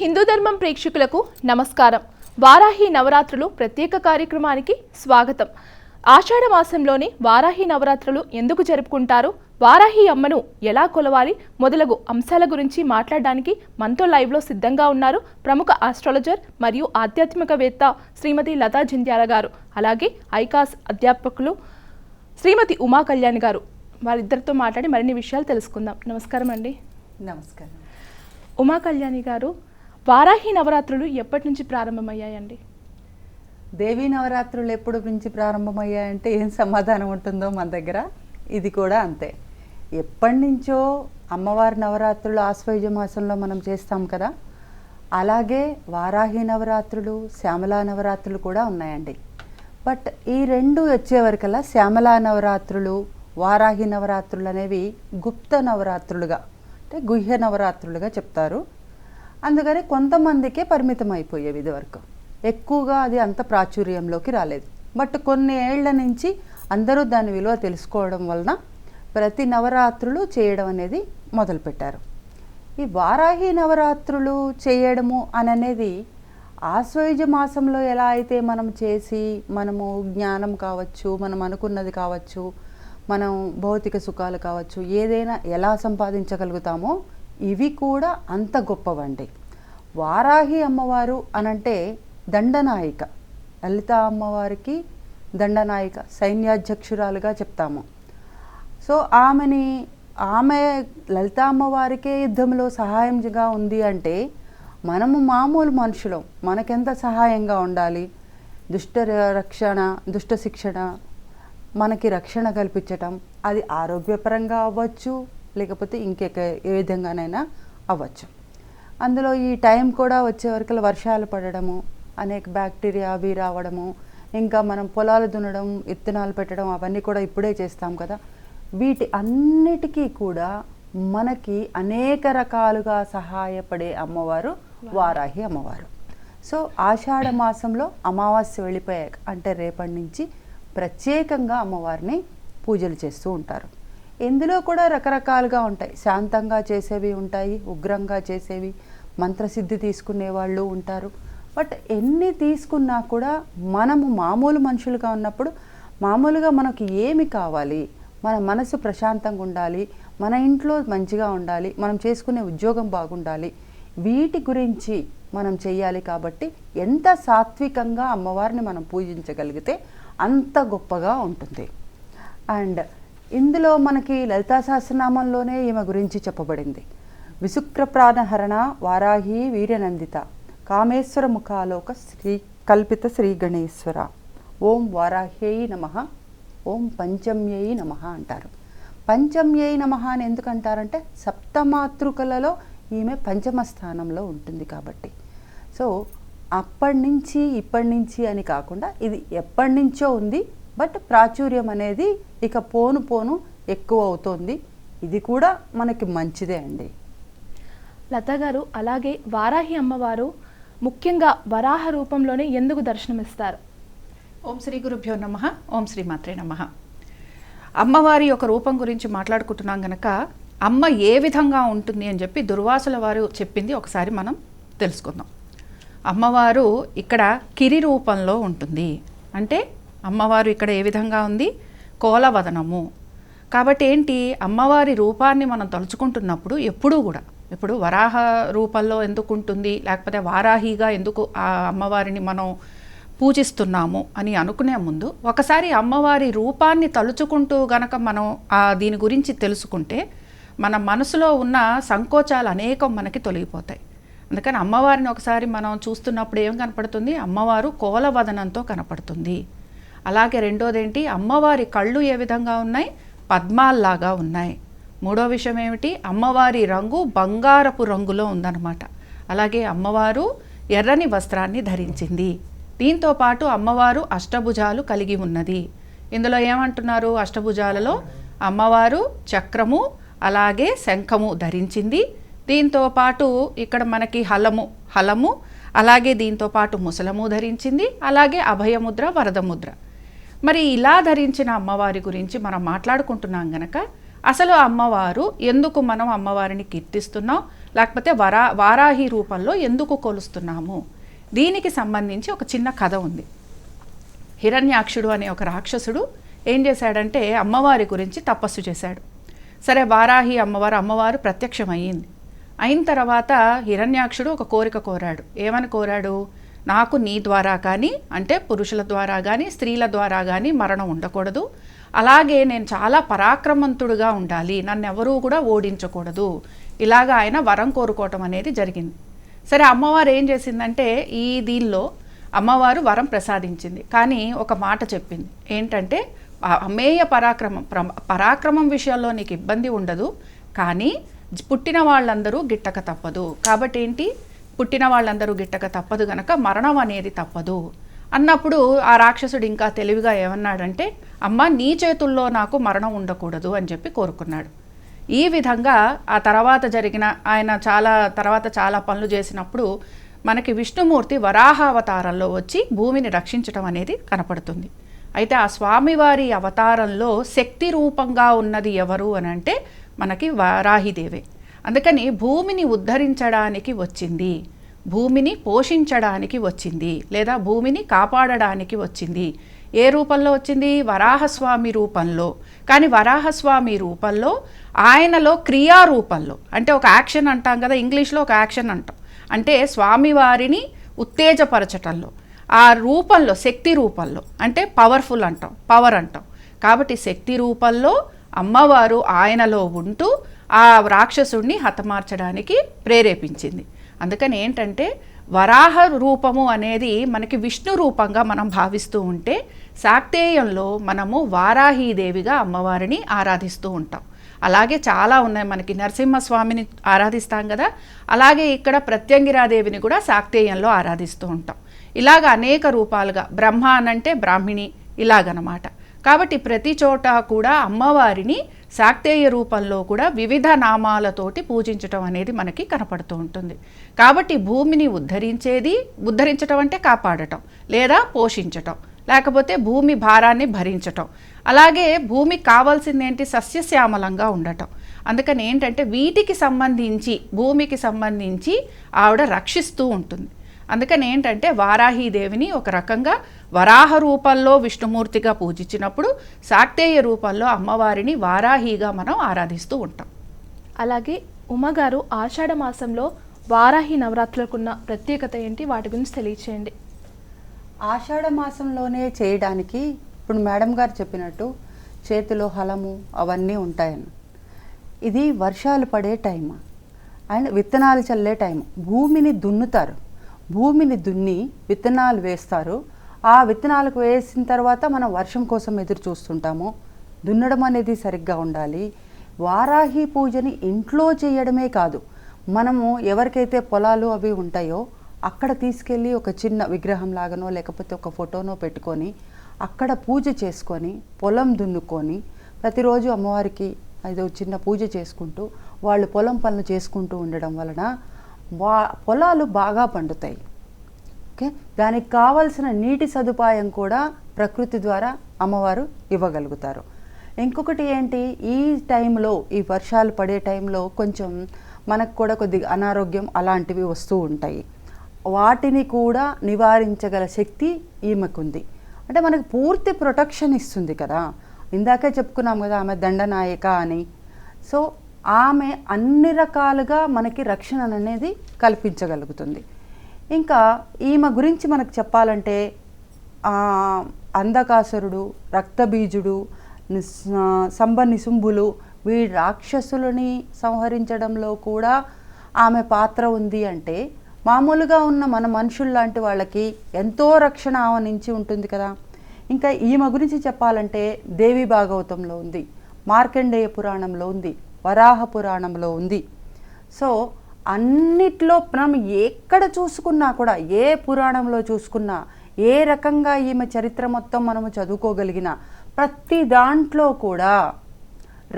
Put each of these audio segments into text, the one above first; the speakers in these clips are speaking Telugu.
హిందూ ధర్మం ప్రేక్షకులకు నమస్కారం. వారాహి నవరాత్రులు ప్రత్యేక కార్యక్రమానికి స్వాగతం. ఆషాఢ మాసంలోని వారాహి నవరాత్రులు ఎందుకు జరుపుకుంటారు, వారాహి అమ్మను ఎలా కొలవాలి మొదలగు అంశాల గురించి మాట్లాడడానికి మనతో లైవ్లో సిద్ధంగా ఉన్నారు ప్రముఖ ఆస్ట్రాలజర్ మరియు ఆధ్యాత్మికవేత్త శ్రీమతి లతా జంధ్యాల గారు, అలాగే ఐకాస్ అధ్యాపకులు శ్రీమతి ఉమా కళ్యాణి గారు. వారిద్దరితో మాట్లాడి మరిన్ని విషయాలు తెలుసుకుందాం. నమస్కారం అండి. నమస్కారం. ఉమా కళ్యాణి గారు, వారాహి నవరాత్రులు ఎప్పటి నుంచి ప్రారంభమయ్యాయండి? దేవీ నవరాత్రులు ఎప్పుడు నుంచి ప్రారంభమయ్యాయంటే ఏం సమాధానం ఉంటుందో మన దగ్గర. ఇది కూడా అంతే. ఎప్పటి నుంచో అమ్మవారి నవరాత్రులు ఆశ్వయుజ మాసంలో మనం చేస్తాం కదా, అలాగే వారాహి నవరాత్రులు, శ్యామలా నవరాత్రులు కూడా ఉన్నాయండి. బట్ ఈ రెండు వచ్చేవరకల్లా శ్యామలా నవరాత్రులు, వారాహి నవరాత్రులు అనేవి గుప్త నవరాత్రులుగా అంటే గుహ్య నవరాత్రులుగా చెప్తారు. అందుకని కొంతమందికే పరిమితం అయిపోయేవి ఇదివరకు. ఎక్కువగా అది అంత ప్రాచుర్యంలోకి రాలేదు. బట్ కొన్ని ఏళ్ల నుంచి అందరూ దాని విలువ తెలుసుకోవడం వలన ప్రతి నవరాత్రులు చేయడం అనేది మొదలుపెట్టారు. ఈ వారాహి నవరాత్రులు చేయడము అనేది ఆశ్వయుజ మాసంలో ఎలా అయితే మనం చేసి మనము జ్ఞానం కావచ్చు, మనం అనుకున్నది కావచ్చు, మనం భౌతిక సుఖాలు కావచ్చు, ఏదైనా ఎలా సంపాదించగలుగుతామో ఇవి కూడా అంత గొప్పవండి. వారాహి అమ్మవారు అనంటే దండనాయిక, లలితా అమ్మవారికి దండనాయిక, సైన్యాధ్యక్షురాలుగా చెప్తాము. సో ఆమె లలితా అమ్మవారికే యుద్ధంలో సహాయంగా ఉంది అంటే మనము మామూలు మనుషులం, మనకెంత సహాయంగా ఉండాలి. దుష్ట శిక్షణ, మనకి రక్షణ కల్పించటం, అది ఆరోగ్యపరంగా అవ్వచ్చు, లేకపోతే ఏ విధంగానైనా అవ్వచ్చు. అందులో ఈ టైం కూడా వచ్చే వరకు వర్షాలు పడడము, అనేక బ్యాక్టీరియా అవి రావడము, ఇంకా మనం పొలాలు దున్నడం, విత్తనాలు పెట్టడం అవన్నీ కూడా ఇప్పుడే చేస్తాం కదా. వీటి అన్నిటికీ కూడా మనకి అనేక రకాలుగా సహాయపడే అమ్మవారు వారాహి అమ్మవారు. సో ఆషాఢ మాసంలో అమావాస్య వెళ్ళిపోయాక అంటే రేపటి నుంచి ప్రత్యేకంగా అమ్మవారిని పూజలు చేస్తూ ఉంటారు. ఇందులో కూడా రకరకాలుగా ఉంటాయి. శాంతంగా చేసేవి ఉంటాయి, ఉగ్రంగా చేసేవి, మంత్రసిద్ధి తీసుకునే వాళ్ళు ఉంటారు. బట్ ఎన్ని తీసుకున్నా కూడా మనము మామూలు మనుషులుగా ఉన్నప్పుడు మామూలుగా మనకి ఏమి కావాలి, మన మనసు ప్రశాంతంగా ఉండాలి, మన ఇంట్లో మంచిగా ఉండాలి, మనం చేసుకునే ఉద్యోగం బాగుండాలి, వీటి గురించి మనం చెయ్యాలి. కాబట్టి ఎంత సాత్వికంగా అమ్మవారిని మనం పూజించగలిగితే అంత గొప్పగా ఉంటుంది. అండ్ ఇందులో మనకి లలితా సహస్రనామంలోనే ఈమె గురించి చెప్పబడింది. విశుక్ర ప్రాణహరణ వారాహి వీర్యనందిత కామేశ్వర ముఖాలోక శ్రీ కల్పిత శ్రీ గణేశ్వర ఓం వారాహ్యై నమః ఓం పంచమ్యై నమః అంటారు. పంచమ్యై నమః అని ఎందుకంటారంటే సప్తమాతృకలలో ఈమె పంచమ స్థానంలో ఉంటుంది కాబట్టి. సో అప్పటి నుంచి ఇప్పటి నుంచి అని కాకుండా ఇది ఎప్పటి నుంచో ఉంది. బట్ ప్రాచుర్యం అనేది ఇక పోను పోను ఎక్కువ అవుతోంది. ఇది కూడా మనకి మంచిదే అండి. లతా గారు, అలాగే వారాహి అమ్మవారు ముఖ్యంగా వరాహ రూపంలోనే ఎందుకు దర్శనమిస్తారు? ఓం శ్రీ గురుభ్యో నమః. ఓం శ్రీ మాత్రే నమః. అమ్మవారి యొక్క రూపం గురించి మాట్లాడుకుంటున్నాం గనక అమ్మ ఏ విధంగా ఉంటుంది అని చెప్పి దుర్వాసుల వారు చెప్పింది ఒకసారి మనం తెలుసుకుందాం. అమ్మవారు ఇక్కడ కిరి రూపంలో ఉంటుంది. అంటే అమ్మవారు ఇక్కడ ఏ విధంగా ఉంది? కోలవదనము. కాబట్టి ఏంటి, అమ్మవారి రూపాన్ని మనం తలుచుకుంటున్నప్పుడు ఎప్పుడూ కూడా, ఇప్పుడు వరాహ రూపంలో ఎందుకు ఉంటుంది, లేకపోతే వారాహిగా ఎందుకు ఆ అమ్మవారిని మనం పూజిస్తున్నాము అని అనుకునే ముందు ఒకసారి అమ్మవారి రూపాన్ని తలుచుకుంటూ గనక మనం దీని గురించి తెలుసుకుంటే మన మనసులో ఉన్న సంకోచాలు అనేకం మనకి తొలగిపోతాయి. అందుకని అమ్మవారిని ఒకసారి మనం చూస్తున్నప్పుడు ఏం కనపడుతుంది? అమ్మవారు కోలవదనంతో కనపడుతుంది. అలాగే రెండోదేంటి, అమ్మవారి కళ్ళు ఏ విధంగా ఉన్నాయి? పద్మాల్లాగా ఉన్నాయి. మూడో విషయం ఏమిటి? అమ్మవారి రంగు బంగారపు రంగులో ఉందన్నమాట. అలాగే అమ్మవారు ఎర్రని వస్త్రాన్ని ధరించింది. దీంతో పాటు అమ్మవారు అష్టభుజాలు కలిగి ఉన్నది. ఇందులో ఏమంటున్నారు? అష్టభుజాలలో అమ్మవారు చక్రము అలాగే శంఖము ధరించింది. దీంతో పాటు ఇక్కడ మనకి హలము అలాగే దీంతో పాటు ముసలము ధరించింది. అలాగే అభయముద్ర, వరదముద్ర. మరి ఇలా ధరించిన అమ్మవారి గురించి మనం మాట్లాడుకుంటున్నాం గనక అసలు అమ్మవారు ఎందుకు మనం అమ్మవారిని కీర్తిస్తున్నాం, లేకపోతే వారాహి రూపంలో ఎందుకు కొలుస్తున్నాము? దీనికి సంబంధించి ఒక చిన్న కథ ఉంది. హిరణ్యాక్షుడు అనే ఒక రాక్షసుడు ఏం చేశాడంటే అమ్మవారి గురించి తపస్సు చేశాడు. సరే, వారాహి అమ్మవారు ప్రత్యక్షమయ్యింది. అయిన తర్వాత హిరణ్యాక్షుడు ఒక కోరిక కోరాడు. ఏమని కోరాడు? నాకు నీ ద్వారా కానీ, అంటే పురుషుల ద్వారా కానీ స్త్రీల ద్వారా కానీ మరణం ఉండకూడదు, అలాగే నేను చాలా పరాక్రమంతుడుగా ఉండాలి, నన్ను ఎవరూ కూడా ఓడించకూడదు, ఇలాగా ఆయన వరం కోరుకోవటం అనేది జరిగింది. సరే, అమ్మవారు ఏం చేసిందంటే దీనిలో అమ్మవారు వరం ప్రసాదించింది. కానీ ఒక మాట చెప్పింది. ఏంటంటే అమేయ పరాక్రమం విషయంలో నీకు ఇబ్బంది ఉండదు, కానీ పుట్టిన వాళ్ళందరూ గిట్టక తప్పదు. కాబట్టి ఏంటి, పుట్టిన వాళ్ళందరూ గిట్టక తప్పదు గనక మరణం అనేది తప్పదు అన్నప్పుడు ఆ రాక్షసుడు ఇంకా తెలివిగా ఏమన్నాడంటే, అమ్మ నీ చేతుల్లో నాకు మరణం ఉండకూడదు అని చెప్పి కోరుకున్నాడు. ఈ విధంగా ఆ తర్వాత జరిగిన ఆయన చాలా పనులు చేసినప్పుడు మనకి విష్ణుమూర్తి వరాహ అవతారంలో వచ్చి భూమిని రక్షించడం అనేది కనపడుతుంది. అయితే ఆ స్వామివారి అవతారంలో శక్తి రూపంగా ఉన్నది ఎవరు అని అంటే మనకి వారాహిదేవే. అందుకని భూమిని ఉద్ధరించడానికి వచ్చింది, భూమిని పోషించడానికి వచ్చింది, లేదా భూమిని కాపాడడానికి వచ్చింది. ఏ రూపంలో వచ్చింది? వరాహస్వామి రూపంలో. కానీ వరాహస్వామి రూపంలో ఆయనలో క్రియా రూపంలో, అంటే ఒక యాక్షన్ అంటాం కదా, ఇంగ్లీష్లో ఒక యాక్షన్ అంటాం, అంటే స్వామివారిని ఉత్తేజపరచటంలో, ఆ రూపంలో శక్తి రూపంలో, అంటే పవర్ఫుల్ అంటాం, పవర్ అంటాం. కాబట్టి శక్తి రూపంలో అమ్మవారు ఆయనలో ఉంటూ ఆ రాక్షసుడిని హతమార్చడానికి ప్రేరేపించింది. అందుకని ఏంటంటే వరాహ రూపము అనేది మనకి విష్ణు రూపంగా మనం భావిస్తూ ఉంటే, శాక్తేయంలో మనము వారాహీదేవిగా అమ్మవారిని ఆరాధిస్తూ ఉంటాం. అలాగే చాలా ఉన్నాయి, మనకి నరసింహస్వామిని ఆరాధిస్తాం కదా, అలాగే ఇక్కడ ప్రత్యంగిరాదేవిని కూడా శాక్తేయంలో ఆరాధిస్తూ ఉంటాం. ఇలాగ అనేక రూపాలుగా, బ్రహ్మ అనంటే బ్రాహ్మిణి, ఇలాగనమాట. కాబట్టి ప్రతి చోట కూడా అమ్మవారిని శాక్తేయ రూపంలో కూడా వివిధ నామాలతోటి పూజించటం అనేది మనకి కనపడుతూ ఉంటుంది. కాబట్టి భూమిని ఉద్ధరించటం అంటే కాపాడటం, లేదా పోషించటం, లేకపోతే భూమి భారాన్ని భరించటం. అలాగే భూమికి కావాల్సింది ఏంటి? సస్యశ్యామలంగా ఉండటం. అందుకని ఏంటంటే వీటికి సంబంధించి, భూమికి సంబంధించి ఆవిడ రక్షిస్తూ ఉంటుంది. అందుకని ఏంటంటే వారాహీదేవిని ఒక రకంగా వరాహ రూపంలో విష్ణుమూర్తిగా పూజించినప్పుడు, శాక్తేయ రూపంలో అమ్మవారిని వారాహిగా మనం ఆరాధిస్తూ ఉంటాం. అలాగే ఉమ్మగారు, ఆషాఢ మాసంలో వారాహి నవరాత్రులకున్న ప్రత్యేకత ఏంటి? వాటి గురించి తెలియచేయండి. ఆషాఢ మాసంలోనే చేయడానికి ఇప్పుడు మేడం గారు చెప్పినట్టు చేతిలో హలము అవన్నీ ఉంటాయన్న. ఇది వర్షాలు పడే టైం అండ్ విత్తనాలు చల్లే టైం. భూమిని దున్నుతారు, భూమిని దున్ని విత్తనాలు వేస్తారు. ఆ విత్తనాలకు వేసిన తర్వాత మనం వర్షం కోసం ఎదురు చూస్తుంటాము. దున్నడం అనేది సరిగ్గా ఉండాలి. వారాహి పూజని ఇంట్లో చేయడమే కాదు, మనము ఎవరికైతే పొలాలు అవి ఉంటాయో అక్కడ తీసుకెళ్ళి ఒక చిన్న విగ్రహం లాగానో లేకపోతే ఒక ఫోటోనో పెట్టుకొని అక్కడ పూజ చేసుకొని పొలం దున్నుకొని ప్రతిరోజు అమ్మవారికి ఏదో చిన్న పూజ చేసుకుంటూ వాళ్ళు పొలం పనులు చేసుకుంటూ ఉండడం వలన పొలాలు బాగా పండుతాయి. ఓకే, దానికి కావాల్సిన నీటి సదుపాయం కూడా ప్రకృతి ద్వారా అమ్మవారు ఇవ్వగలుగుతారు. ఇంకొకటి ఏంటి, ఈ టైంలో, ఈ వర్షాలు పడే టైంలో కొంచెం మనకు కూడా కొద్దిగా అనారోగ్యం అలాంటివి వస్తూ ఉంటాయి. వాటిని కూడా నివారించగల శక్తి ఈమెకుంది. అంటే మనకు పూర్తి ప్రొటెక్షన్ ఇస్తుంది కదా. ఇందాకే చెప్పుకున్నాం కదా ఆమె దండనాయక అని. సో ఆమె అన్ని రకాలుగా మనకి రక్షణ అనేది కల్పించగలుగుతుంది. ఇంకా ఈమె గురించి మనకు చెప్పాలంటే అంధకాసురుడు, రక్తబీజుడు, సంబనిశుంభులు, వీడి రాక్షసులని సంహరించడంలో కూడా ఆమె పాత్ర ఉంది. అంటే మామూలుగా ఉన్న మన మనుషులు లాంటి వాళ్ళకి ఎంతో రక్షణ ఆమె నుంచి ఉంటుంది కదా. ఇంకా ఈమె గురించి చెప్పాలంటే దేవి భాగవతంలో ఉంది, మార్కండేయ పురాణంలో ఉంది, వరాహ పురాణంలో ఉంది. సో అన్నిట్లో మనం ఎక్కడ చూసుకున్నా కూడా, ఏ పురాణంలో చూసుకున్నా, ఏ రకంగా ఈమె చరిత్ర మొత్తం మనము చదువుకోగలిగినా ప్రతి దాంట్లో కూడా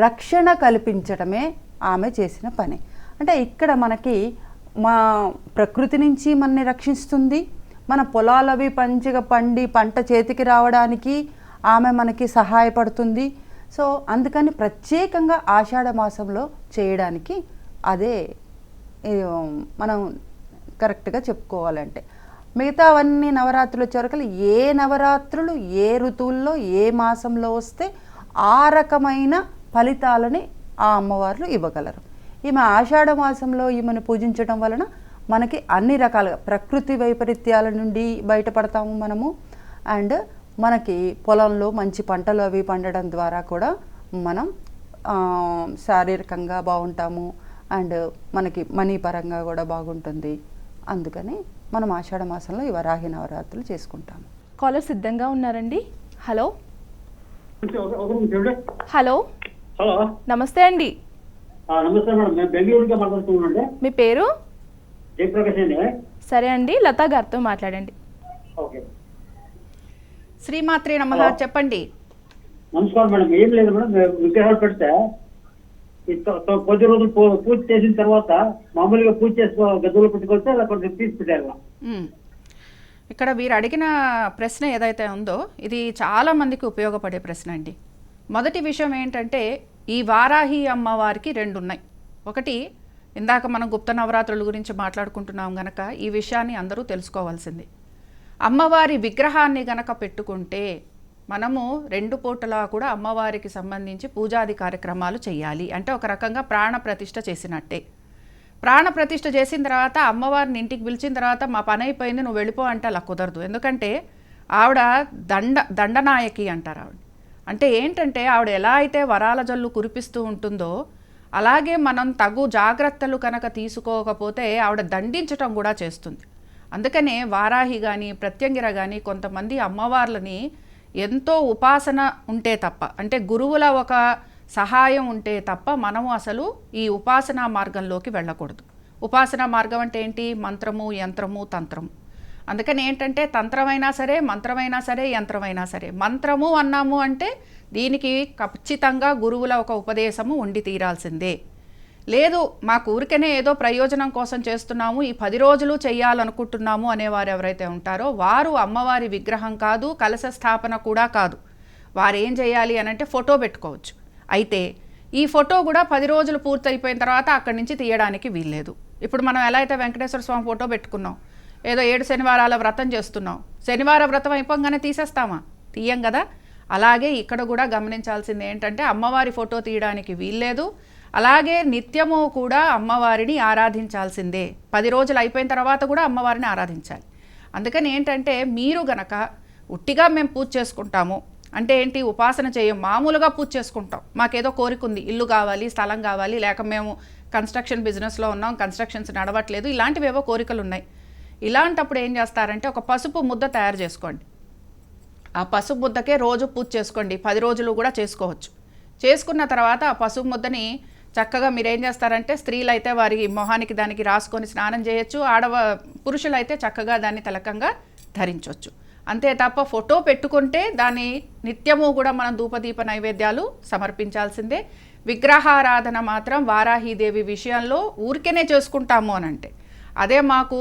రక్షణ కల్పించడమే ఆమె చేసిన పని. అంటే ఇక్కడ మనకి మా ప్రకృతి నుంచి మనని రక్షిస్తుంది, మన పొలాలవి పంచిగా పండి పంట చేతికి రావడానికి ఆమె మనకి సహాయపడుతుంది. సో అందుకని ప్రత్యేకంగా ఆషాఢ మాసంలో చేయడానికి అదే మనం కరెక్ట్గా చెప్పుకోవాలంటే. మిగతావన్నీ నవరాత్రులు వచ్చేవరకు ఏ నవరాత్రులు ఏ ఋతువుల్లో ఏ మాసంలో వస్తే ఆ రకమైన ఫలితాలని ఆ అమ్మవార్లు ఇవ్వగలరు. ఈమె ఆషాఢ మాసంలో ఈమెను పూజించడం వలన మనకి అన్ని రకాలుగా ప్రకృతి వైపరీత్యాల నుండి బయటపడతాము మనము. అండ్ మనకి పొలంలో మంచి పంటలు అవి పండడం ద్వారా కూడా మనం శారీరకంగా బాగుంటాము. అండ్ మనకి మనీ పరంగా కూడా బాగుంటుంది. అందుకని మనం ఆషాఢ మాసంలో ఈ వరాహి నవరాత్రులు చేసుకుంటాము. కాలర్ సిద్ధంగా ఉన్నారండి. హలో హలో హలో నమస్తే అండి. నమస్తే మేడం, మేము బెంగళూరుగా మాట్లాడుతున్నామండి. మీ పేరు? జయప్రకాష్ అండి. సరే అండి, లతా గారితో మాట్లాడండి. ఓకే, శ్రీమాత్రే నమః. చెప్పండి. నమస్కారం మేడం. ఏం లేదు మేడం, విగ్రహాలు పెడితే కొద్ది రోజులు పూజ చేసిన తర్వాత మామూలుగా పూజ చేసుకో గదువులు పెట్టుకొస్తే అలా కొంచెం తీసి పెట్టారు. ఇక్కడ వీరు అడిగిన ప్రశ్న ఏదైతే ఉందో ఇది చాలా మందికి ఉపయోగపడే ప్రశ్న అండి. మొదటి విషయం ఏంటంటే ఈ వారాహి అమ్మవారికి 2 ఉన్నాయి. ఒకటి, ఇందాక మనం గుప్త నవరాత్రుల గురించి మాట్లాడుకుంటున్నాం గనక ఈ విషయాన్ని అందరూ తెలుసుకోవాల్సింది. అమ్మవారి విగ్రహాన్ని గనక పెట్టుకుంటే మనము 2 పూటలా కూడా అమ్మవారికి సంబంధించి పూజాది కార్యక్రమాలు చేయాలి. అంటే ఒక రకంగా ప్రాణ ప్రతిష్ఠ చేసినట్టే. ప్రాణ ప్రతిష్ఠ చేసిన తర్వాత అమ్మవారిని ఇంటికి పిలిచిన తర్వాత మా పని అయిపోయింది నువ్వు వెళ్ళిపో అంటే అలా కుదరదు. ఎందుకంటే ఆవిడ దండనాయకి అంటారు ఆవిడ. అంటే ఏంటంటే ఆవిడ ఎలా అయితే వరాల జల్లు కురిపిస్తూ ఉంటుందో అలాగే మనం తగు జాగ్రత్తలు కనుక తీసుకోకపోతే ఆవిడ దండించటం కూడా చేస్తుంది. అందుకనే వారాహి కానీ ప్రత్యంగిర కానీ కొంతమంది అమ్మవార్లని ఎంతో ఉపాసన ఉంటే తప్ప, అంటే గురువుల ఒక సహాయం ఉంటే తప్ప మనము అసలు ఈ ఉపాసనా మార్గంలోకి వెళ్ళకూడదు. ఉపాసనా మార్గం అంటే ఏంటి? మంత్రము, యంత్రము, తంత్రము. అందుకని ఏంటంటే తంత్రమైనా సరే, మంత్రమైనా సరే, యంత్రమైనా సరే, మంత్రము అన్నాము అంటే దీనికి ఖచ్చితంగా గురువుల ఒక ఉపదేశము ఉండి తీరాల్సిందే. లేదు మాకు ఊరికనే ఏదో ప్రయోజనం కోసం చేస్తున్నాము, ఈ 10 రోజులు చేయాలనుకుంటున్నాము అనేవారు ఎవరైతే ఉంటారో వారు అమ్మవారి విగ్రహం కాదు, కలశ స్థాపన కూడా కాదు. వారు ఏం చేయాలి అని అంటే ఫోటో పెట్టుకోవచ్చు. అయితే ఈ ఫోటో కూడా 10 రోజులు పూర్తయిపోయిన తర్వాత అక్కడి నుంచి తీయడానికి వీల్లేదు. ఇప్పుడు మనం ఎలా అయితే వెంకటేశ్వర స్వామి ఫోటో పెట్టుకున్నాం, ఏదో 7 శనివారాల వ్రతం చేస్తున్నాం, శనివార వ్రతం అయిపోగానే తీసేస్తామా? తీయం కదా. అలాగే ఇక్కడ కూడా గమనించాల్సింది ఏంటంటే అమ్మవారి ఫోటో తీయడానికి వీల్లేదు. అలాగే నిత్యము కూడా అమ్మవారిని ఆరాధించాల్సిందే. 10 రోజులు అయిపోయిన తర్వాత కూడా అమ్మవారిని ఆరాధించాలి. అందుకని ఏంటంటే మీరు గనక ఉట్టిగా మేము పూజ చేసుకుంటాము అంటే ఏంటి? ఉపాసన చేయం, మామూలుగా పూజ చేసుకుంటాం. మాకేదో కోరిక ఉంది, ఇల్లు కావాలి, స్థలం కావాలి, లేక మేము కన్స్ట్రక్షన్ బిజినెస్లో ఉన్నాం, కన్స్ట్రక్షన్స్ నడవట్లేదు, ఇలాంటివేవో కోరికలు ఉన్నాయి. ఇలాంటప్పుడు ఏం చేస్తారంటే ఒక పసుపు ముద్ద తయారు చేసుకోండి. ఆ పసుపు ముద్దకే రోజు పూజ చేసుకోండి. 10 రోజులు కూడా చేసుకోవచ్చు. చేసుకున్న తర్వాత ఆ పసుపు ముద్దని చక్కగా మీరు ఏం చేస్తారంటే స్త్రీలు అయితే వారి మొహానికి దానికి రాసుకొని స్నానం చేయొచ్చు, పురుషులైతే చక్కగా దాన్ని తిలకంగా ధరించవచ్చు. అంతే తప్ప ఫోటో పెట్టుకుంటే దాన్ని నిత్యము కూడా మనం ధూపదీప నైవేద్యాలు సమర్పించాల్సిందే. విగ్రహారాధన మాత్రం వారాహీదేవి విషయంలో ఊరికేనే చేసుకుంటాము అని అంటే, అదే మాకు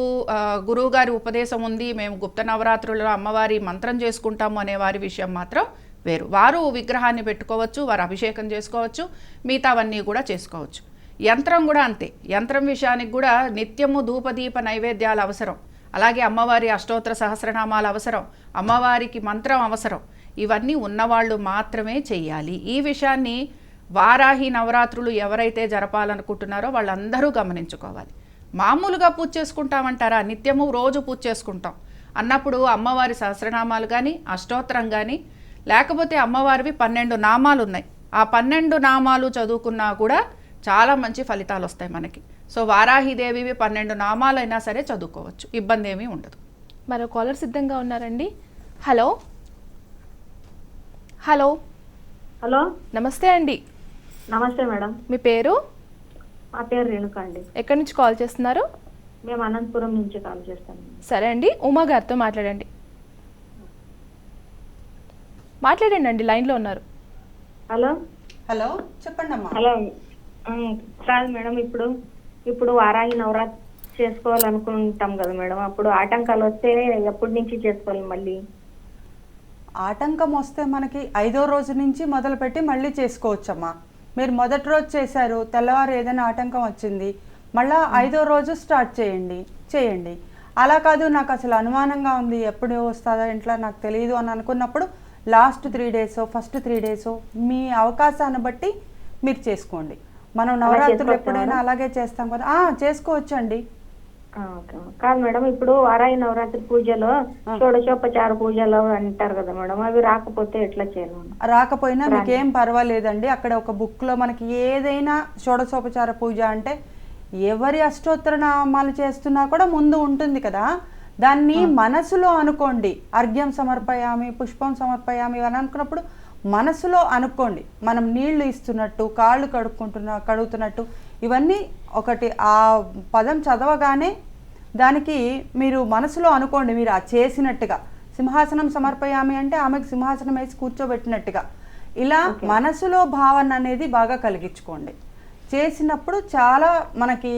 గురువుగారి ఉపదేశం ఉంది, మేము గుప్త నవరాత్రులలో అమ్మవారి మంత్రం చేసుకుంటాము అనే వారి విషయం మాత్రం వేరు. వారు విగ్రహాన్ని పెట్టుకోవచ్చు, వారు అభిషేకం చేసుకోవచ్చు, మిగతావన్నీ కూడా చేసుకోవచ్చు. యంత్రం కూడా అంతే. యంత్రం విషయానికి కూడా నిత్యము ధూపదీప నైవేద్యాలు అవసరం. అలాగే అమ్మవారి అష్టోత్తర సహస్రనామాలు అవసరం, అమ్మవారికి మంత్రం అవసరం. ఇవన్నీ ఉన్నవాళ్ళు మాత్రమే చెయ్యాలి. ఈ విషయాన్ని వారాహి నవరాత్రులు ఎవరైతే జరపాలనుకుంటున్నారో వాళ్ళందరూ గమనించుకోవాలి. మామూలుగా పూజ చేసుకుంటామంటారా? నిత్యము రోజు పూజ చేసుకుంటాం అన్నప్పుడు అమ్మవారి సహస్రనామాలు కానీ అష్టోత్తరం కానీ లేకపోతే అమ్మవారివి 12 నామాలు ఉన్నాయి. ఆ 12 నామాలు చదువుకున్నా కూడా చాలా మంచి ఫలితాలు వస్తాయి మనకి. సో వారాహిదేవివి 12 నామాలైనా సరే చదువుకోవచ్చు, ఇబ్బంది ఏమీ ఉండదు. మరో కాలర్ సిద్ధంగా ఉన్నారండి. హలో హలో హలో నమస్తే అండి. నమస్తే మేడం. మీ పేరు? మా పేరు రేణుక అండి. ఎక్కడి నుంచి కాల్ చేస్తున్నారు? మేము అనంతపురం నుంచి కాల్ చేస్తాము. సరే అండి, ఉమా గారితో మాట్లాడండి. మాట్లాడండి, లైన్లో ఉన్నారు. హలో హలో చెప్పండి అమ్మా. హలో కాదు మేడం, ఇప్పుడు వారాహి నవరాత్రి చేసుకోవాలనుకుంటాం కదా మేడం, అప్పుడు ఆటంకాలు వస్తే ఎప్పటి నుంచి చేసుకోవాలి? మళ్ళీ ఆటంకం వస్తే మనకి 5వ రోజు నుంచి మొదలుపెట్టి మళ్ళీ చేసుకోవచ్చమ్మా. మీరు మొదటి రోజు చేశారు, తెల్లవారు ఏదైనా ఆటంకం వచ్చింది, మళ్ళీ 5వ రోజు స్టార్ట్ చేయండి. అలా కాదు, నాకు అసలు అనుమానంగా ఉంది, ఎప్పుడు వస్తుందో ఇంట్లో నాకు తెలియదు అని అనుకున్నప్పుడు లాస్ట్ 3 డేస్, ఫస్ట్ 3 డేస్ మీ అవకాశాన్ని బట్టి మీరు చేసుకోండి. మనం నవరాత్రులు ఎప్పుడైనా అలాగే చేస్తాం కదా, చేసుకోవచ్చండి. ఓకే. కాదు మేడం, ఇప్పుడు వారాహి నవరాత్రి పూజలో షోడశోపచార పూజలు అంటారు కదా మేడం, అవి రాకపోతే ఎట్లా చేయాలి? రాకపోయినా మీకేం పర్వాలేదండి. అక్కడ ఒక బుక్లో మనకి ఏదైనా షోడశోపచార పూజ అంటే ఎవరి అష్టోత్తర నామాలు చేస్తున్నా కూడా ముందు ఉంటుంది కదా, దాన్ని మనసులో అనుకోండి. అర్ఘ్యం సమర్పయామి, పుష్పం సమర్పయామి అని అనుకున్నప్పుడు మనసులో అనుకోండి. మనం నీళ్లు ఇస్తున్నట్టు, కాళ్ళు కడుగుతున్నట్టు, ఇవన్నీ ఒకటి ఆ పదం చదవగానే దానికి మీరు మనసులో అనుకోండి, మీరు ఆ చేసినట్టుగా. సింహాసనం సమర్పయామి అంటే ఆమెకు సింహాసనం వేసి కూర్చోబెట్టినట్టుగా. ఇలా మనసులో భావన అనేది బాగా కలిగించుకోండి. చేసినప్పుడు చాలా మనకి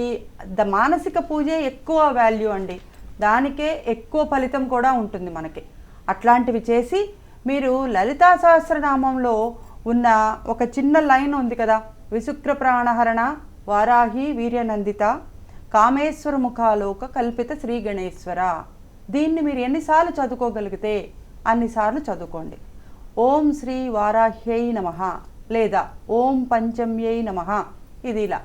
మానసిక పూజే ఎక్కువ వాల్యూ అండి, దానికే ఎక్కువ ఫలితం కూడా ఉంటుంది మనకి. అట్లాంటివి చేసి మీరు లలితా సహస్రనామంలో ఉన్న ఒక చిన్న లైన్ ఉంది కదా, విశుక్ర ప్రాణహరణ వారాహి వీర్యనందిత కామేశ్వర ముఖాలోక కల్పిత శ్రీ గణేశ్వర. దీన్ని మీరు ఎన్నిసార్లు చదువుకోగలిగితే అన్నిసార్లు చదువుకోండి. ఓం శ్రీ వారాహ్యై నమః లేదా ఓం పంచమ్యై నమః, ఇది ఇలా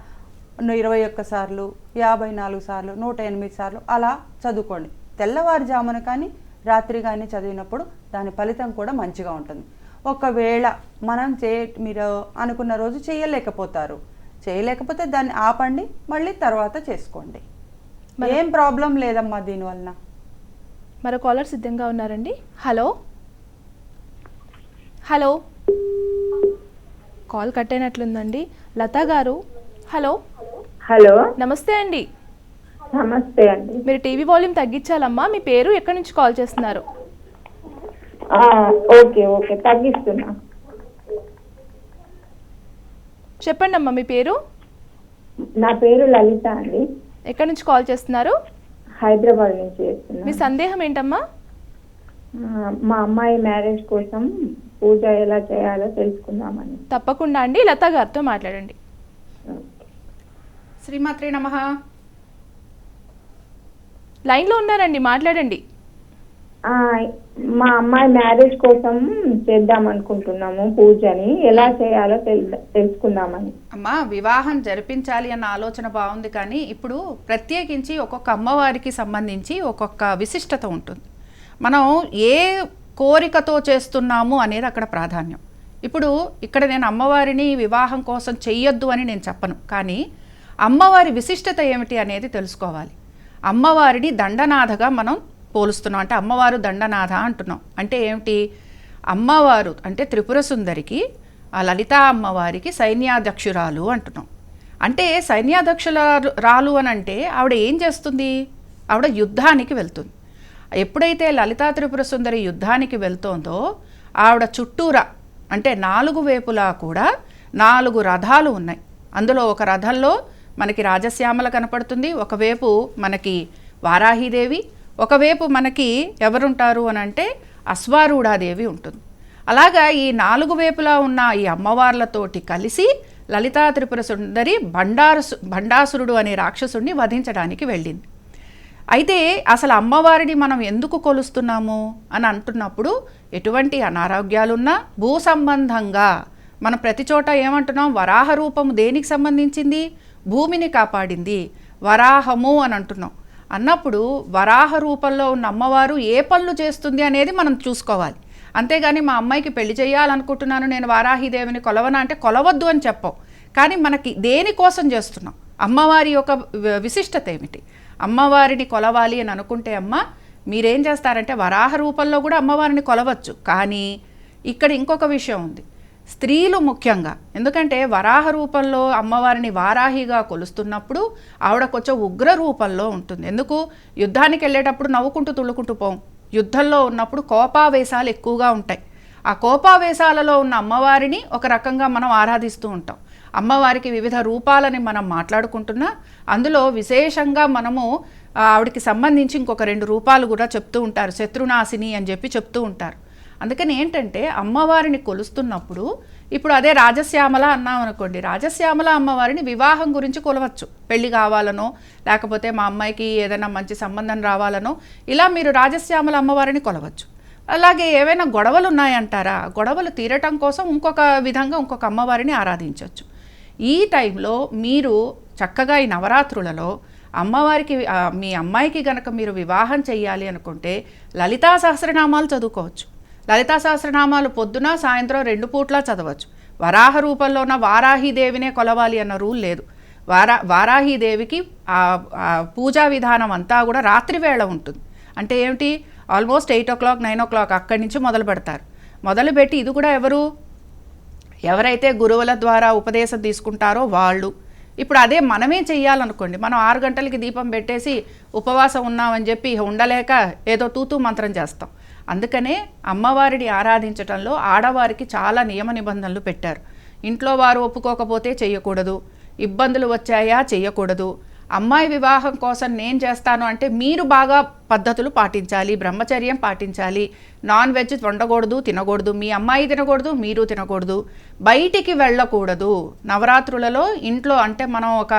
21 సార్లు, 54 సార్లు, 108 సార్లు అలా చదువుకోండి. తెల్లవారుజామున కానీ రాత్రి కానీ చదివినప్పుడు దాని ఫలితం కూడా మంచిగా ఉంటుంది. ఒకవేళ మీరు అనుకున్న రోజు చేయలేకపోతే దాన్ని ఆపండి, మళ్ళీ తర్వాత చేసుకోండి. ఏం ప్రాబ్లం లేదమ్మా దీనివల్ల. మరో కాలర్ సిద్ధంగా ఉన్నారండి. హలో హలో, కాల్ కట్ అయినట్లుందండి. లతా గారు, హలో. హలో, నమస్తే అండి. నమస్తే అండి. మీరు టీవీ వాల్యూమ్ తగ్గించాలమ్మా. మీ పేరు, ఎక్కడి నుంచి కాల్ చేస్తున్నారు? ఓకే ఓకే, తగ్గిస్తున్నా. చెప్పండి అమ్మా మీ పేరు. నా పేరు లలిత అండి. ఎక్కడి నుంచి కాల్ చేస్తున్నారు? హైదరాబాద్ నుంచి చేస్తున్నా. మీ సందేహం ఏంటమ్మా? మా అమ్మాయి మ్యారేజ్ కోసం పూజ ఎలా చేయాలో తెలుసుకుందామని. తప్పకుండా అండి, లతా గారితో మాట్లాడండి. శ్రీమాత్రే నమః. లైన్లో ఉన్నారండి, మాట్లాడండి. మా అమ్మాయి మ్యారేజ్ కోసం చేద్దాం అనుకుంటున్నాము పూజని, ఎలా చేయాలో తెలుసుకుందామని. అమ్మా, వివాహం జరిపించాలి అన్న ఆలోచన బాగుంది, కానీ ఇప్పుడు ప్రత్యేకించి ఒక్కొక్క అమ్మవారికి సంబంధించి ఒక్కొక్క విశిష్టత ఉంటుంది. మనం ఏ కోరికతో చేస్తున్నాము అనేది అక్కడ ప్రాధాన్యం. ఇప్పుడు ఇక్కడ నేను అమ్మవారిని వివాహం కోసం చెయ్యొద్దు అని నేను చెప్పను, కానీ అమ్మవారి విశిష్టత ఏమిటి అనేది తెలుసుకోవాలి. అమ్మవారిని దండనాథగా మనం పోలుస్తున్నాం. అంటే అమ్మవారు దండనాథ అంటున్నాం. అంటే ఏమిటి? అమ్మవారు అంటే త్రిపుర సుందరికి, ఆ లలితా అమ్మవారికి సైన్యాధ్యక్షురాలు అంటున్నాం. అంటే సైన్యాధ్యక్షురాలు అని అంటే ఆవిడ ఏం చేస్తుంది? ఆవిడ యుద్ధానికి వెళ్తుంది. ఎప్పుడైతే లలితా త్రిపుర సుందరి యుద్ధానికి వెళ్తోందో ఆవిడ చుట్టూరా అంటే 4 వైపులా కూడా 4 రథాలు ఉన్నాయి. అందులో ఒక రథంలో మనకి రాజశ్యామల కనపడుతుంది, ఒకవైపు మనకి వారాహీదేవి, ఒకవైపు మనకి ఎవరుంటారు అని అంటే అశ్వారూఢాదేవి ఉంటుంది. అలాగా ఈ 4 వైపులా ఉన్న ఈ అమ్మవార్లతోటి కలిసి లలితా త్రిపుర సుందరి భండాసురుడు అనే రాక్షసుడిని వధించడానికి వెళ్ళింది. అయితే అసలు అమ్మవారిని మనం ఎందుకు కొలుస్తున్నాము అని అంటున్నప్పుడు ఎటువంటి అనారోగ్యాలున్నా భూ సంబంధంగా మనం ప్రతి చోట ఏమంటున్నాం? వరాహ రూపము దేనికి సంబంధించింది? భూమిని కాపాడింది, వరాహము అని అంటున్నాం. అన్నప్పుడు వరాహ రూపంలో ఉన్న అమ్మవారు ఏ పనులు చేస్తుంది అనేది మనం చూసుకోవాలి. అంతేగాని మా అమ్మాయికి పెళ్లి చేయాలనుకుంటున్నాను, నేను వారాహిదేవిని కొలవనా అంటే కొలవద్దు అని చెప్పం. కానీ మనకి దేనికోసం చేస్తున్నాం? అమ్మవారి యొక్క విశిష్టత ఏమిటి? అమ్మవారిని కొలవాలి అని అనుకుంటే అమ్మ మీరేం చేస్తారంటే వరాహ రూపంలో కూడా అమ్మవారిని కొలవచ్చు. కానీ ఇక్కడ ఇంకొక విషయం ఉంది, స్త్రీలు ముఖ్యంగా. ఎందుకంటే వరాహ రూపంలో అమ్మవారిని వారాహిగా కొలుస్తున్నప్పుడు ఆవిడ కొంచెం ఉగ్ర రూపంలో ఉంటుంది. ఎందుకు? యుద్ధానికి వెళ్ళేటప్పుడు నవ్వుకుంటూ తుళ్ళుకుంటూ పోం. యుద్ధంలో ఉన్నప్పుడు కోపావేశాలు ఎక్కువగా ఉంటాయి. ఆ కోపావేశాలలో ఉన్న అమ్మవారిని ఒక రకంగా మనం ఆరాధిస్తూ ఉంటాం. అమ్మవారికి వివిధ రూపాలని మనం మాట్లాడుకుంటున్నా అందులో విశేషంగా మనము ఆవిడకి సంబంధించి ఇంకొక 2 రూపాలు కూడా చెప్తూ ఉంటారు. శత్రునాశిని అని చెప్పి చెప్తూ ఉంటారు. అందుకని ఏంటంటే అమ్మవారిని కొలుస్తున్నప్పుడు ఇప్పుడు అదే రాజశ్యామల అన్నాం అనుకోండి, రాజశ్యామల అమ్మవారిని వివాహం గురించి కొలవచ్చు. పెళ్లి కావాలనో లేకపోతే మా అమ్మాయికి ఏదైనా మంచి సంబంధం రావాలనో ఇలా మీరు రాజశ్యామల అమ్మవారిని కొలవచ్చు. అలాగే ఏవైనా గొడవలు ఉన్నాయంటారా, గొడవలు తీరటం కోసం ఇంకొక విధంగా ఇంకొక అమ్మవారిని ఆరాధించవచ్చు. ఈ టైంలో మీరు చక్కగా ఈ నవరాత్రులలో అమ్మవారికి మీ అమ్మాయికి గనక మీరు వివాహం చెయ్యాలి అనుకుంటే లలితా సహస్రనామాలు చదువుకోవచ్చు. లలితా సహస్రనామాలు పొద్దున సాయంత్రం 2 పూట్లా చదవచ్చు. వరాహ రూపంలో ఉన్న వారాహీదేవినే కొలవాలి అన్న రూల్ లేదు. వారాహీదేవికి పూజా విధానం అంతా కూడా రాత్రి వేళ ఉంటుంది. అంటే ఏమిటి, ఆల్మోస్ట్ 8 o'clock 9 o'clock అక్కడి నుంచి మొదలు పెడతారు. మొదలుపెట్టి ఇది కూడా ఎవరైతే గురువుల ద్వారా ఉపదేశం తీసుకుంటారో వాళ్ళు. ఇప్పుడు అదే మనమే చెయ్యాలనుకోండి, మనం 6 గంటలకి దీపం పెట్టేసి ఉపవాసం ఉన్నామని చెప్పి ఉండలేక ఏదో తూతూ మంత్రం చేస్తాం. అందుకనే అమ్మవారిని ఆరాధించటంలో ఆడవారికి చాలా నియమ నిబంధనలు పెట్టారు. ఇంట్లో వారు ఒప్పుకోకపోతే చెయ్యకూడదు, ఇబ్బందులు వచ్చాయా చెయ్యకూడదు. అమ్మాయి వివాహం కోసం నేను చేస్తాను అంటే మీరు బాగా పద్ధతులు పాటించాలి, బ్రహ్మచర్యం పాటించాలి. నాన్ వెజ్ వండకూడదు, తినకూడదు, మీ అమ్మాయి తినకూడదు, మీరు తినకూడదు, బయటికి వెళ్ళకూడదు. నవరాత్రులలో ఇంట్లో అంటే మనం ఒక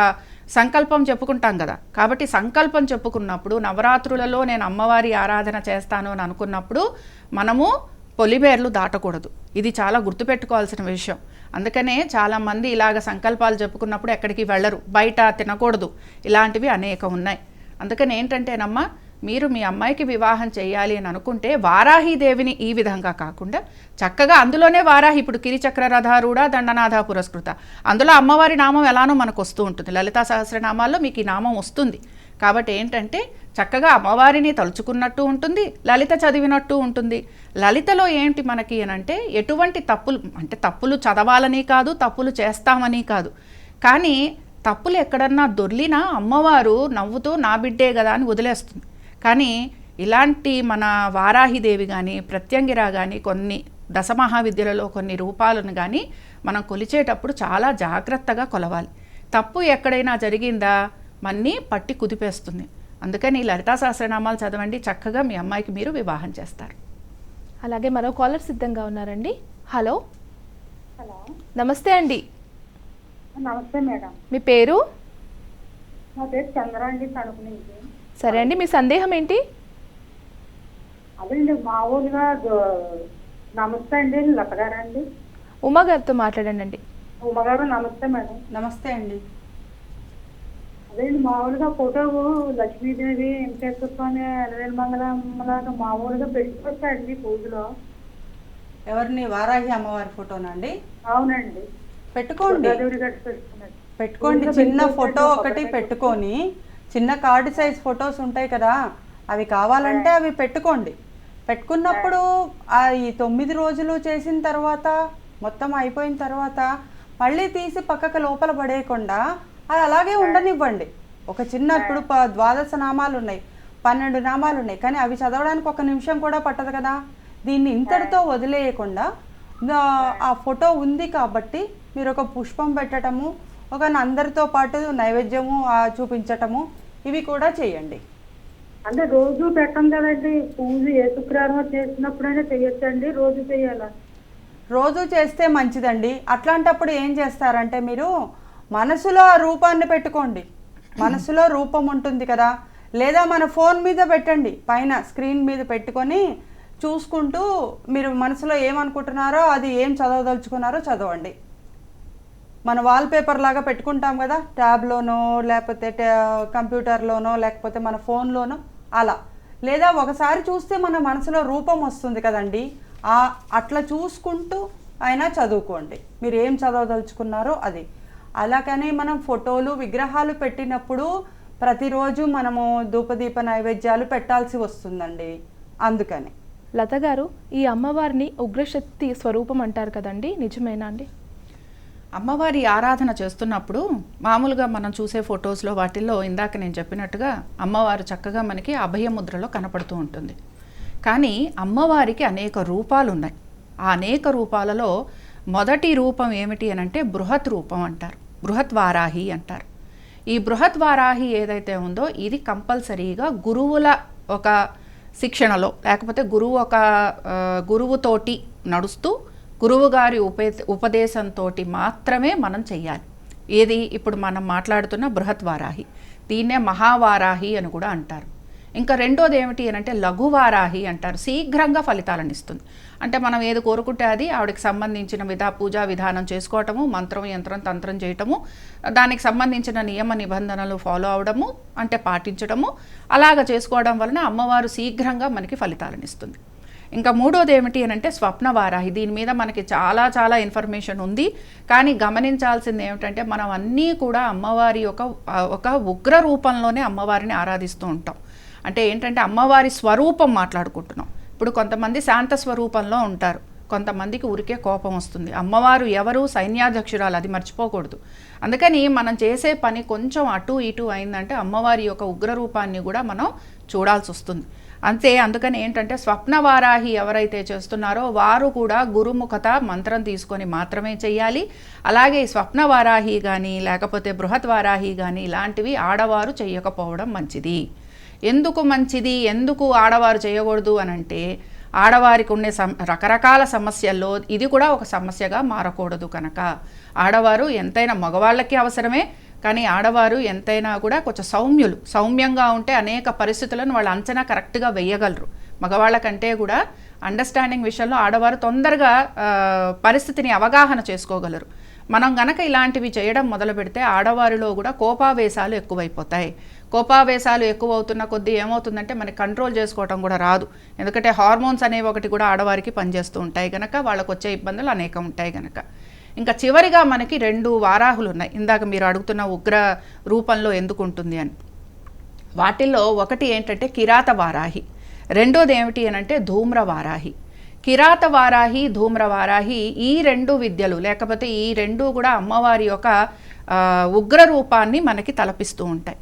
సంకల్పం చెప్పుకుంటాం కదా, కాబట్టి సంకల్పం చెప్పుకున్నప్పుడు నవరాత్రులలో నేను అమ్మవారి ఆరాధన చేస్తాను అని అనుకున్నప్పుడు మనము పొలిమేర్లు దాటకూడదు. ఇది చాలా గుర్తుపెట్టుకోవాల్సిన విషయం. అందుకనే చాలామంది ఇలాగ సంకల్పాలు చెప్పుకున్నప్పుడు ఎక్కడికి వెళ్ళరు, బయట తినకూడదు, ఇలాంటివి అనేక ఉన్నాయి. అందుకని ఏంటంటేనమ్మా, మీరు మీ అమ్మాయికి వివాహం చేయాలి అని అనుకుంటే వారాహీదేవిని ఈ విధంగా కాకుండా చక్కగా అందులోనే వారాహి, ఇప్పుడు కిరిచక్రరథారూఢ దండనాథ పురస్కృత, అందులో అమ్మవారి నామం ఎలానో మనకు వస్తూ ఉంటుంది. లలితా సహస్రనామాల్లో మీకు ఈ నామం వస్తుంది. కాబట్టి ఏంటంటే చక్కగా అమ్మవారిని తలుచుకున్నట్టు ఉంటుంది, లలిత చదివినట్టు ఉంటుంది. లలితలో ఏంటి మనకి అనంటే ఎటువంటి తప్పులు, అంటే తప్పులు చదవాలని కాదు, తప్పులు చేస్తామని కాదు, కానీ తప్పులు ఎక్కడన్నా దొర్లినా అమ్మవారు నవ్వుతూ నా బిడ్డే కదా అని వదిలేస్తుంది. కానీ ఇలాంటి మన వారాహిదేవి కానీ ప్రత్యంగిర కానీ కొన్ని దశమహావిద్యలలో కొన్ని రూపాలను కానీ మనం కొలిచేటప్పుడు చాలా జాగ్రత్తగా కొలవాలి. తప్పు ఎక్కడైనా జరిగిందా మన్ని పట్టి కుదిపేస్తుంది. అందుకని లలితా సహస్రనామాలు చదవండి, చక్కగా మీ అమ్మాయికి మీరు వివాహం చేస్తారు. అలాగే మరో కాలర్ సిద్ధంగా ఉన్నారండి. హలో, హలో, నమస్తే అండి. నమస్తే మేడం. మీ పేరు? నా పేరు చంద్ర అండి, తణుకు నుంచి. సరే అండి, మీ సందేహం ఏంటి? అదేండి మామూలుగా నమస్తే అండి, లత గారా అండి? ఉమా గారితో మాట్లాడండి. ఉమ్మగారు నమస్తే మేడం. నమస్తే అండి. అదేండి మామూలుగా ఫోటో లక్ష్మీదేవి వెంకటేశ్వర స్వామి అలవేలు మంగళమ్మలాగా మామూలుగా పెట్టుకొస్తాయండి పూజలో. ఎవరిని? వారాహి అమ్మవారి ఫోటోనండి? అవునండి, పెట్టుకోండి, గోదావరి గట్టు పెట్టుకున్నాడు. పెట్టుకోండి. చిన్న ఫోటో ఒకటి పెట్టుకొని, చిన్న కార్డు సైజ్ ఫొటోస్ ఉంటాయి కదా, అవి కావాలంటే అవి పెట్టుకోండి. పెట్టుకున్నప్పుడు ఈ 9 రోజులు చేసిన తర్వాత మొత్తం అయిపోయిన తర్వాత మళ్ళీ తీసి పక్కకు లోపల పడేయకుండా అది అలాగే ఉండనివ్వండి. ఒక చిన్న ఇప్పుడు 12 నామాలు ఉన్నాయి, 12 నామాలు ఉన్నాయి, కానీ అవి చదవడానికి 1 నిమిషం కూడా పట్టదు కదా. దీన్ని ఇంతటితో వదిలేయకుండా ఆ ఫోటో ఉంది కాబట్టి మీరు ఒక పుష్పం పెట్టడము, ఒక అందరితో పాటు నైవేద్యము చూపించటము, ఇవి కూడా చేయండి. అంటే రోజు పెట్టం కదండి పూజ, ఏ శుక్రవారం చేసినప్పుడైనా చెయ్యొచ్చండి, రోజు చెయ్యాలా? రోజు చేస్తే మంచిదండి. అట్లాంటప్పుడు ఏం చేస్తారంటే మీరు మనసులో ఆ రూపాన్ని పెట్టుకోండి. మనసులో రూపం ఉంటుంది కదా, లేదా మన ఫోన్ మీద పెట్టండి, పైన స్క్రీన్ మీద పెట్టుకొని చూసుకుంటూ మీరు మనసులో ఏమనుకుంటున్నారో అది ఏం చదవదలుచుకున్నారో చదవండి. మన వాల్పేపర్ లాగా పెట్టుకుంటాం కదా, ట్యాబ్లోనో లేకపోతే కంప్యూటర్లోనో లేకపోతే మన ఫోన్లోనో అలా, లేదా ఒకసారి చూస్తే మన మనసులో రూపం వస్తుంది కదండి, అట్లా చూసుకుంటూ అయినా చదువుకోండి మీరు ఏం చదవదలుచుకున్నారో అది. అలాగని మనం ఫోటోలు విగ్రహాలు పెట్టినప్పుడు ప్రతిరోజు మనము ధూపదీప నైవేద్యాలు పెట్టాల్సి వస్తుందండి. అందుకని లత గారు, ఈ అమ్మవారిని ఉగ్రశక్తి స్వరూపం అంటారు కదండి, నిజమేనా అండి? అమ్మవారి ఆరాధన చేస్తున్నప్పుడు మామూలుగా మనం చూసే ఫొటోస్లో వాటిల్లో ఇందాక నేను చెప్పినట్టుగా అమ్మవారు చక్కగా మనకి అభయముద్రలో కనపడుతూ ఉంటుంది. కానీ అమ్మవారికి అనేక రూపాలు ఉన్నాయి. ఆ అనేక రూపాలలో మొదటి రూపం ఏమిటి అని అంటే బృహత్ రూపం అంటారు, బృహత్ వారాహి అంటారు. ఈ బృహత్ వారాహి ఏదైతే ఉందో ఇది కంపల్సరీగా గురువుల ఒక శిక్షణలో లేకపోతే గురువుతోటి నడుస్తూ గురువుగారి ఉపదేశంతో మాత్రమే మనం చెయ్యాలి. ఏది ఇప్పుడు మనం మాట్లాడుతున్న బృహత్ వారాహి, దీన్నే మహావారాహి అని కూడా అంటారు. ఇంకా రెండోది ఏమిటి అని అంటే లఘువారాహి అంటారు. శీఘ్రంగా ఫలితాలను ఇస్తుంది. అంటే మనం ఏది కోరుకుంటే అది ఆవిడకి సంబంధించిన పూజా విధానం చేసుకోవటము, మంత్రం యంత్రం తంత్రం చేయటము, దానికి సంబంధించిన నియమ నిబంధనలు ఫాలో అవడము, అంటే పాటించడము, అలాగ చేసుకోవడం వలన అమ్మవారు శీఘ్రంగా మనకి ఫలితాలను ఇస్తుంది. ఇంకా మూడోది ఏమిటి అని అంటే స్వప్న వారాహి. దీని మీద మనకి చాలా చాలా ఇన్ఫర్మేషన్ ఉంది. కానీ గమనించాల్సింది ఏమిటంటే మనం అన్నీ కూడా అమ్మవారి ఒక ఉగ్ర రూపంలోనే అమ్మవారిని ఆరాధిస్తూ ఉంటాం. అంటే ఏంటంటే అమ్మవారి స్వరూపం మాట్లాడుకుంటున్నాం. ఇప్పుడు కొంతమంది శాంత స్వరూపంలో ఉంటారు, కొంతమందికి ఊరికే కోపం వస్తుంది. అమ్మవారు ఎవరు? సైన్యాధ్యక్షురాలు, అది మర్చిపోకూడదు. అందుకని మనం చేసే పని కొంచెం అటు ఇటు అయిందంటే అమ్మవారి యొక్క ఉగ్ర రూపాన్ని కూడా మనం చూడాల్సి వస్తుంది. అంతే. అందుకని ఏంటంటే స్వప్న వారాహి ఎవరైతే చేస్తున్నారో వారు కూడా గురుముఖత మంత్రం తీసుకొని మాత్రమే చేయాలి. అలాగే స్వప్న వారాహి కానీ లేకపోతే బృహత్ వారాహి కానీ ఇలాంటివి ఆడవారు చేయకపోవడం మంచిది. ఎందుకు మంచిది, ఎందుకు ఆడవారు చేయకూడదు అని అంటే ఆడవారికి ఉండే రకరకాల సమస్యల్లో ఇది కూడా ఒక సమస్యగా మారకూడదు. కనుక ఆడవారు ఎంతైనా మగవాళ్ళకి అవసరమే, కానీ ఆడవారు ఎంతైనా కూడా కొంచెం సౌమ్యంగా ఉంటే అనేక పరిస్థితులను వాళ్ళు అంచనా కరెక్ట్గా వేయగలరు. మగవాళ్ళ కంటే కూడా అండర్స్టాండింగ్ విషయంలో ఆడవారు తొందరగా పరిస్థితిని అవగాహన చేసుకోగలరు. మనం గనక ఇలాంటివి చేయడం మొదలు పెడితే ఆడవారిలో కూడా కోపావేశాలు ఎక్కువైపోతాయి. కోపావేశాలు ఎక్కువ అవుతున్న కొద్దీ ఏమవుతుందంటే మనకి కంట్రోల్ చేసుకోవటం కూడా రాదు. ఎందుకంటే హార్మోన్స్ అనేవి ఒకటి కూడా ఆడవారికి పనిచేస్తూ ఉంటాయి కనుక వాళ్ళకు వచ్చే ఇబ్బందులు అనేకం ఉంటాయి కనుక. ఇంకా చివరిగా మనకి 2 వారాహులు ఉన్నాయి. ఇందాక మీరు అడుగుతున్న ఉగ్ర రూపంలో ఎందుకు ఉంటుంది అని. వాటిల్లో ఒకటి ఏంటంటే కిరాత వారాహి, రెండోది ఏమిటి అని అంటే ధూమ్ర వారాహి. కిరాత వారాహి, ధూమ్ర వారాహి ఈ 2 విద్యలు లేకపోతే ఈ 2 కూడా అమ్మవారి యొక్క ఉగ్ర రూపాన్ని మనకి తలపిస్తూ ఉంటాయి.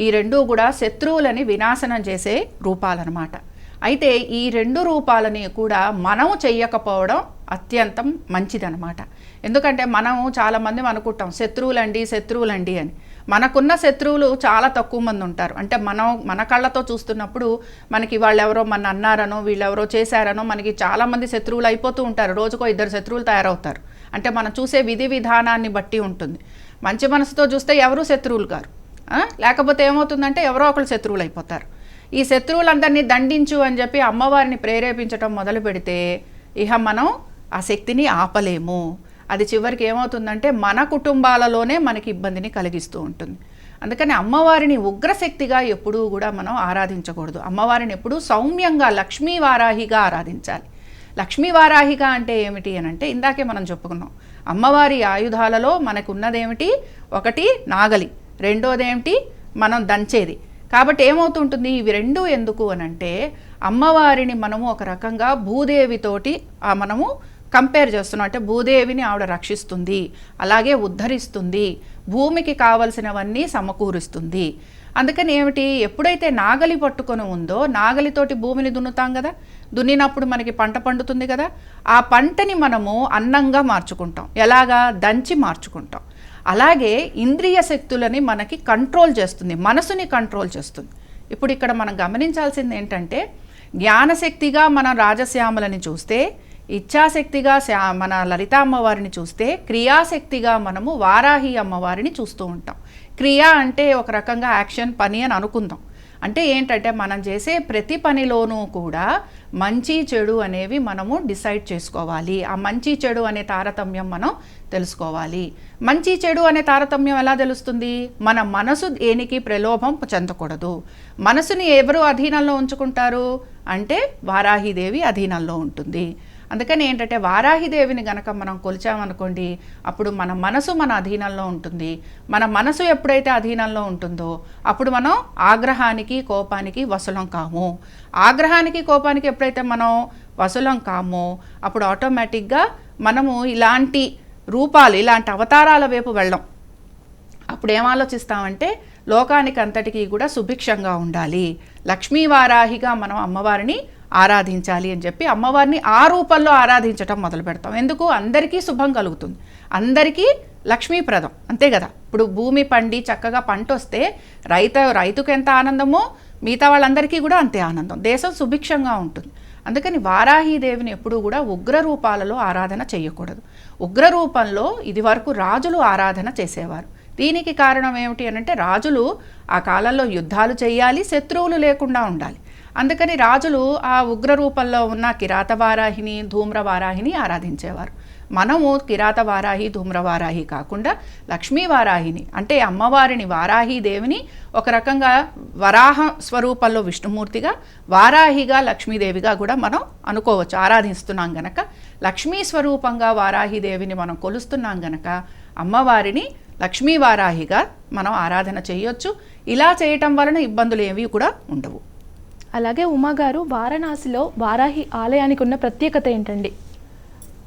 ఈ 2 కూడా శత్రువులని వినాశనం చేసే రూపాలన్నమాట. అయితే ఈ 2 రూపాలని కూడా మనము చెయ్యకపోవడం అత్యంతం మంచిదన్నమాట. ఎందుకంటే మనము చాలామంది అనుకుంటాం శత్రువులండి అని. మనకున్న శత్రువులు చాలా తక్కువ మంది ఉంటారు. అంటే మన కళ్ళతో చూస్తున్నప్పుడు మనకి వాళ్ళెవరో మన అన్నారనో వీళ్ళెవరో చేశారనో మనకి చాలామంది శత్రువులు అయిపోతూ ఉంటారు. రోజుకో 2 శత్రువులు తయారవుతారు. అంటే మనం చూసే విధి విధానాన్ని బట్టి ఉంటుంది. మంచి మనసుతో చూస్తే ఎవరూ శత్రువులు గారు, లేకపోతే ఏమవుతుందంటే ఎవరో ఒకరు శత్రువులు అయిపోతారు. ఈ శత్రువులందరినీ దండించు అని చెప్పి అమ్మవారిని ప్రేరేపించడం మొదలు పెడితే ఇహ మనం ఆ శక్తిని ఆపలేము. అది చివరికి ఏమవుతుందంటే మన కుటుంబాలలోనే మనకి ఇబ్బందిని కలిగిస్తూ ఉంటుంది. అందుకని అమ్మవారిని ఉగ్రశక్తిగా ఎప్పుడూ కూడా మనం ఆరాధించకూడదు. అమ్మవారిని ఎప్పుడూ సౌమ్యంగా లక్ష్మీ వారాహిగా ఆరాధించాలి. లక్ష్మీ వారాహిగా అంటే ఏమిటి అని అంటే ఇందాకే మనం చెప్పుకున్నాం. అమ్మవారి ఆయుధాలలో మనకు ఉన్నదేమిటి? ఒకటి నాగలి, రెండోదేమిటి మనం దంచేది. కాబట్టి ఏమవుతుంటుంది, ఇవి 2 ఎందుకు అనంటే అమ్మవారిని మనము ఒక రకంగా భూదేవితోటి మనము కంపేర్ చేస్తున్నాం. అంటే భూదేవిని ఆవిడ రక్షిస్తుంది, అలాగే ఉద్ధరిస్తుంది, భూమికి కావలసినవన్నీ సమకూరుస్తుంది. అందుకని ఏమిటి, ఎప్పుడైతే నాగలి పట్టుకొని ఉందో నాగలితోటి భూమిని దున్నుతాం కదా, దున్నినప్పుడు మనకి పంట పండుతుంది కదా, ఆ పంటని మనము అన్నంగా మార్చుకుంటాం. ఎలాగా? దంచి మార్చుకుంటాం. అలాగే ఇంద్రియ శక్తులని మనకి కంట్రోల్ చేస్తుంది, మనసుని కంట్రోల్ చేస్తుంది. ఇప్పుడు ఇక్కడ మనం గమనించాల్సింది ఏంటంటే జ్ఞానశక్తిగా మనం రాజశ్యామలని చూస్తే, ఇచ్ఛాశక్తిగా మన లలితా అమ్మవారిని చూస్తే, క్రియాశక్తిగా మనము వారాహి అమ్మవారిని చూస్తూ ఉంటాం. క్రియ అంటే ఒక రకంగా యాక్షన్, పని అని అనుకుందాం. అంటే ఏంటంటే మనం చేసే ప్రతి పనిలోనూ కూడా మంచి చెడు అనేవి మనము డిసైడ్ చేసుకోవాలి. ఆ మంచి చెడు అనే తారతమ్యం మనం తెలుసుకోవాలి. మంచి చెడు అనే తారతమ్యం ఎలా తెలుస్తుంది? మన మనసు దేనికి ప్రలోభం చెందకూడదు. మనసుని ఎవరు అధీనంలో ఉంచుకుంటారు అంటే వారాహిదేవి అధీనంలో ఉంటుంది. అందుకని ఏంటంటే వారాహిదేవిని గనక మనం కొలిచామనుకోండి, అప్పుడు మన మనసు మన అధీనంలో ఉంటుంది. మన మనసు ఎప్పుడైతే అధీనంలో ఉంటుందో అప్పుడు మనం ఆగ్రహానికి కోపానికి వశలం కాము. ఆగ్రహానికి కోపానికి ఎప్పుడైతే మనం వశలం కామో అప్పుడు ఆటోమేటిక్గా మనము ఇలాంటి రూపాలు, ఇలాంటి అవతారాల వైపు వెళ్ళం. అప్పుడు ఏం ఆలోచిస్తామంటే లోకానికి అంతటికీ కూడా సుభిక్షంగా ఉండాలి, లక్ష్మీ వారాహిగా మనం అమ్మవారిని ఆరాధించాలి అని చెప్పి అమ్మవారిని ఆ రూపంలో ఆరాధించటం మొదలు పెడతాం. ఎందుకు? అందరికీ శుభం కలుగుతుంది, అందరికీ లక్ష్మీప్రదం, అంతే కదా. ఇప్పుడు భూమి పండి చక్కగా పంట వస్తే రైతుకు ఎంత ఆనందమో మిగతా వాళ్ళందరికీ కూడా అంతే ఆనందం. దేశం సుభిక్షంగా ఉంటుంది. అందుకని వారాహీదేవిని ఎప్పుడూ కూడా ఉగ్ర రూపాలలో ఆరాధన చేయకూడదు. ఉగ్ర రూపంలో ఇది వరకు రాజులు ఆరాధన చేసేవారు. దీనికి కారణం ఏమిటి అనంటే రాజులు ఆ కాలంలో యుద్ధాలు చేయాలి, శత్రువులు లేకుండా ఉండాలి. అందుకని రాజులు ఆ ఉగ్ర రూపంలో ఉన్న కిరాత వారాహిని, ధూమ్ర వారాహిని ఆరాధించేవారు. మనము కిరాత వారాహి, ధూమ్ర వారాహి కాకుండా లక్ష్మీ వారాహిని అంటే అమ్మవారిని వారాహీదేవిని ఒక రకంగా వరాహ స్వరూపంలో విష్ణుమూర్తిగా, వారాహిగా లక్ష్మీదేవిగా కూడా మనం అనుకోవచ్చు. ఆరాధిస్తున్నాం గనక లక్ష్మీ స్వరూపంగా వారాహీదేవిని మనం కొలుస్తున్నాం గనక అమ్మవారిని లక్ష్మీ వారాహిగా మనం ఆరాధన చేయొచ్చు. ఇలా చేయటం వలన ఇబ్బందులు ఏవి కూడా ఉండవు. అలాగే ఉమాగారు, వారణాసిలో వారాహి ఆలయానికి ఉన్న ప్రత్యేకత ఏంటండి?